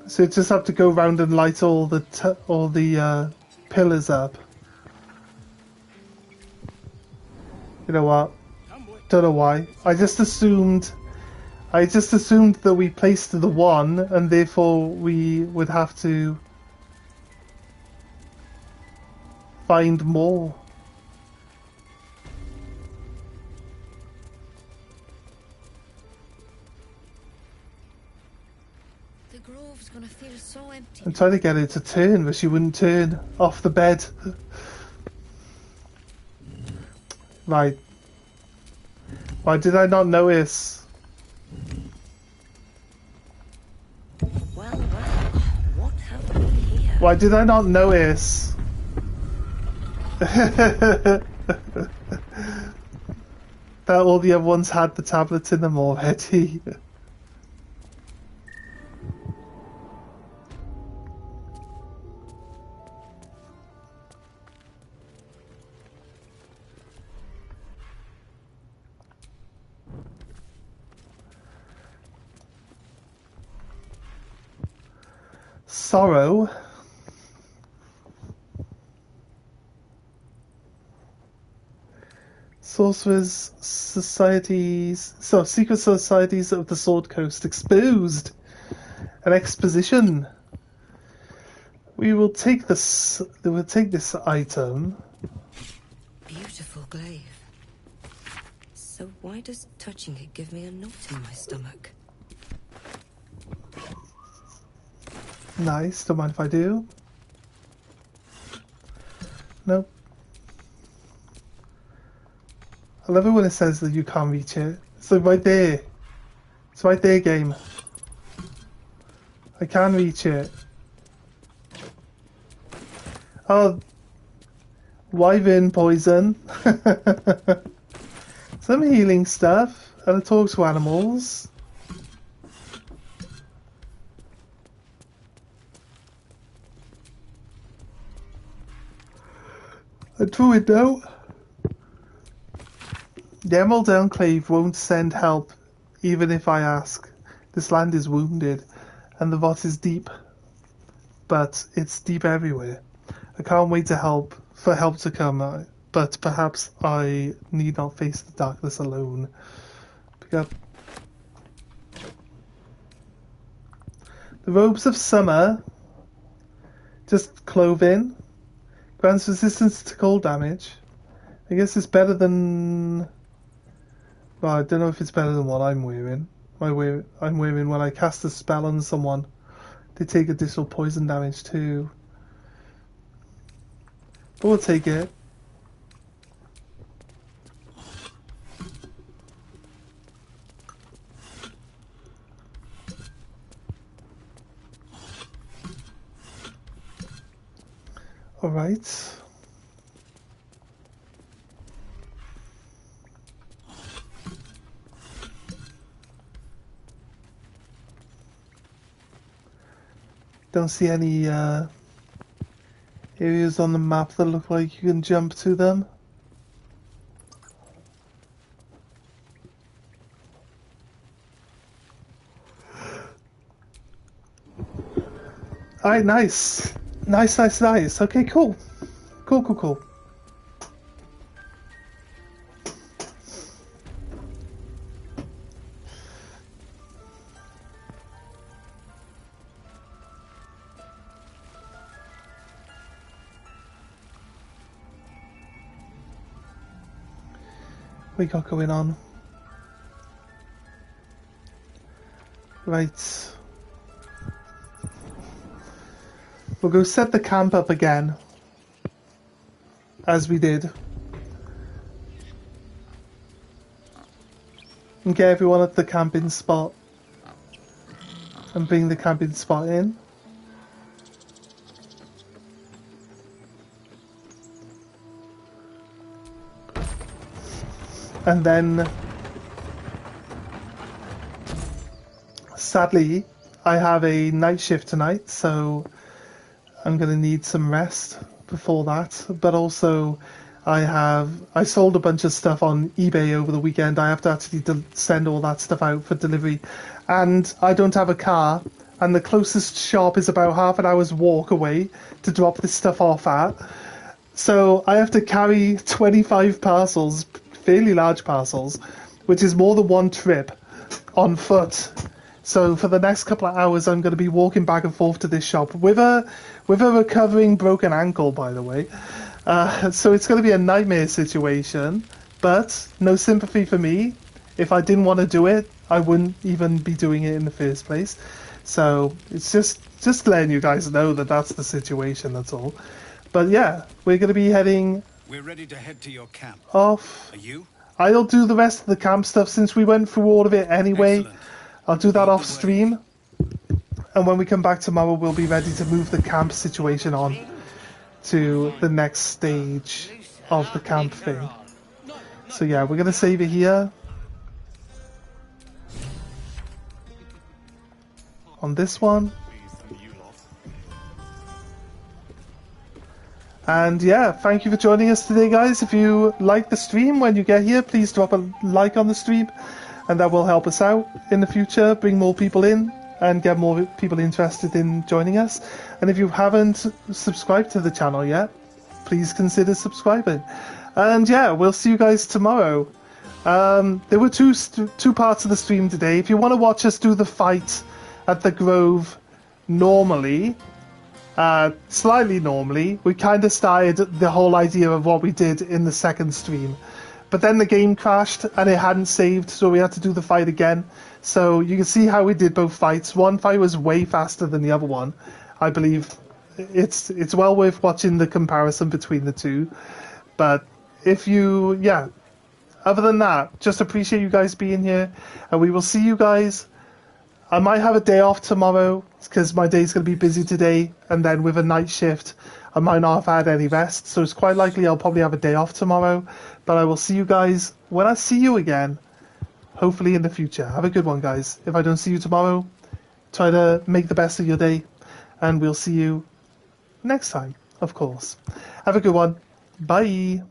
A: So you just have to go round and light all the pillars up. You know what? Don't know why. I just assumed I just assumed that we placed the one, and therefore we would have to find more.
I: The grove's gonna feel so empty.
A: I'm trying to get her to turn, but she wouldn't turn off the bed. Right. Why did I not notice?
N: Well, what have we here?
A: Why did I not notice? That all the other ones had the tablets in them already. Sorrow. Sorcerers societies, secret societies of the Sword Coast exposed. An exposition. We will take this. We will take this item.
N: Beautiful glaive. So why does touching it give me a knot in my stomach?
A: Nice. Don't mind if I do. Nope. I love it when it says that you can't reach it. It's like right there. It's right there, game. I can reach it. Oh, wyvern poison. Some healing stuff. And it talks to animals. A druid note. The Emerald Enclave won't send help, even if I ask. This land is wounded, and the Vot is deep. But it's deep everywhere. I can't wait for help to come, but perhaps I need not face the darkness alone. Pick up. The Robes of Summer. Just clothing. Grants resistance to cold damage. I guess it's better than... Well, I don't know if it's better than what I'm wearing. I'm wearing when I cast a spell on someone. They take additional poison damage too. But we'll take it. Alright. Don't see any areas on the map that look like you can jump to them. Alright, nice. Nice. Okay, cool. Cool. We got going on. Right. We'll go set the camp up again. As we did. And get everyone at the camping spot. And bring the camping spot in. And then, sadly, I have a night shift tonight, so I'm going to need some rest before that. But also, I sold a bunch of stuff on eBay over the weekend. I have to actually send all that stuff out for delivery. And I don't have a car, and the closest shop is about half an hour's walk away to drop this stuff off at. So I have to carry 25 parcels, fairly large parcels, which is more than one trip. on foot. So for the next couple of hours, I'm going to be walking back and forth to this shop with a recovering broken ankle, by the way. So it's going to be a nightmare situation, but no sympathy for me. If I didn't want to do it, I wouldn't even be doing it in the first place. So it's just letting you guys know that that's the situation, that's all. But yeah, we're going to be heading...
V: We're ready to head to your camp.
A: Off.
V: Are you?
A: I'll do the rest of the camp stuff since we went through all of it anyway.
V: Excellent.
A: I'll do that off stream. And when we come back tomorrow, we'll be ready to move the camp situation on to the next stage of the camp thing. So yeah, we're going to save it here. On this one. And yeah, thank you for joining us today, guys. If you like the stream when you get here, please drop a like on the stream, and that will help us out in the future, bring more people in and get more people interested in joining us. And if you haven't subscribed to the channel yet, please consider subscribing. And yeah, we'll see you guys tomorrow. There were two parts of the stream today. If you want to watch us do the fight at the Grove normally, slightly normally, we kind of started the whole idea of what we did in the second stream. But then the game crashed and it hadn't saved, so we had to do the fight again. So you can see how we did both fights. One fight was way faster than the other one. I believe it's well worth watching the comparison between the two. But if you, yeah, other than that, just appreciate you guys being here, and we will see you guys. I might have a day off tomorrow because my day's going to be busy today, and then with a night shift, I might not have had any rest. So it's quite likely I'll probably have a day off tomorrow. But I will see you guys when I see you again, hopefully in the future. Have a good one, guys. If I don't see you tomorrow, try to make the best of your day, and we'll see you next time, of course. Have a good one. Bye.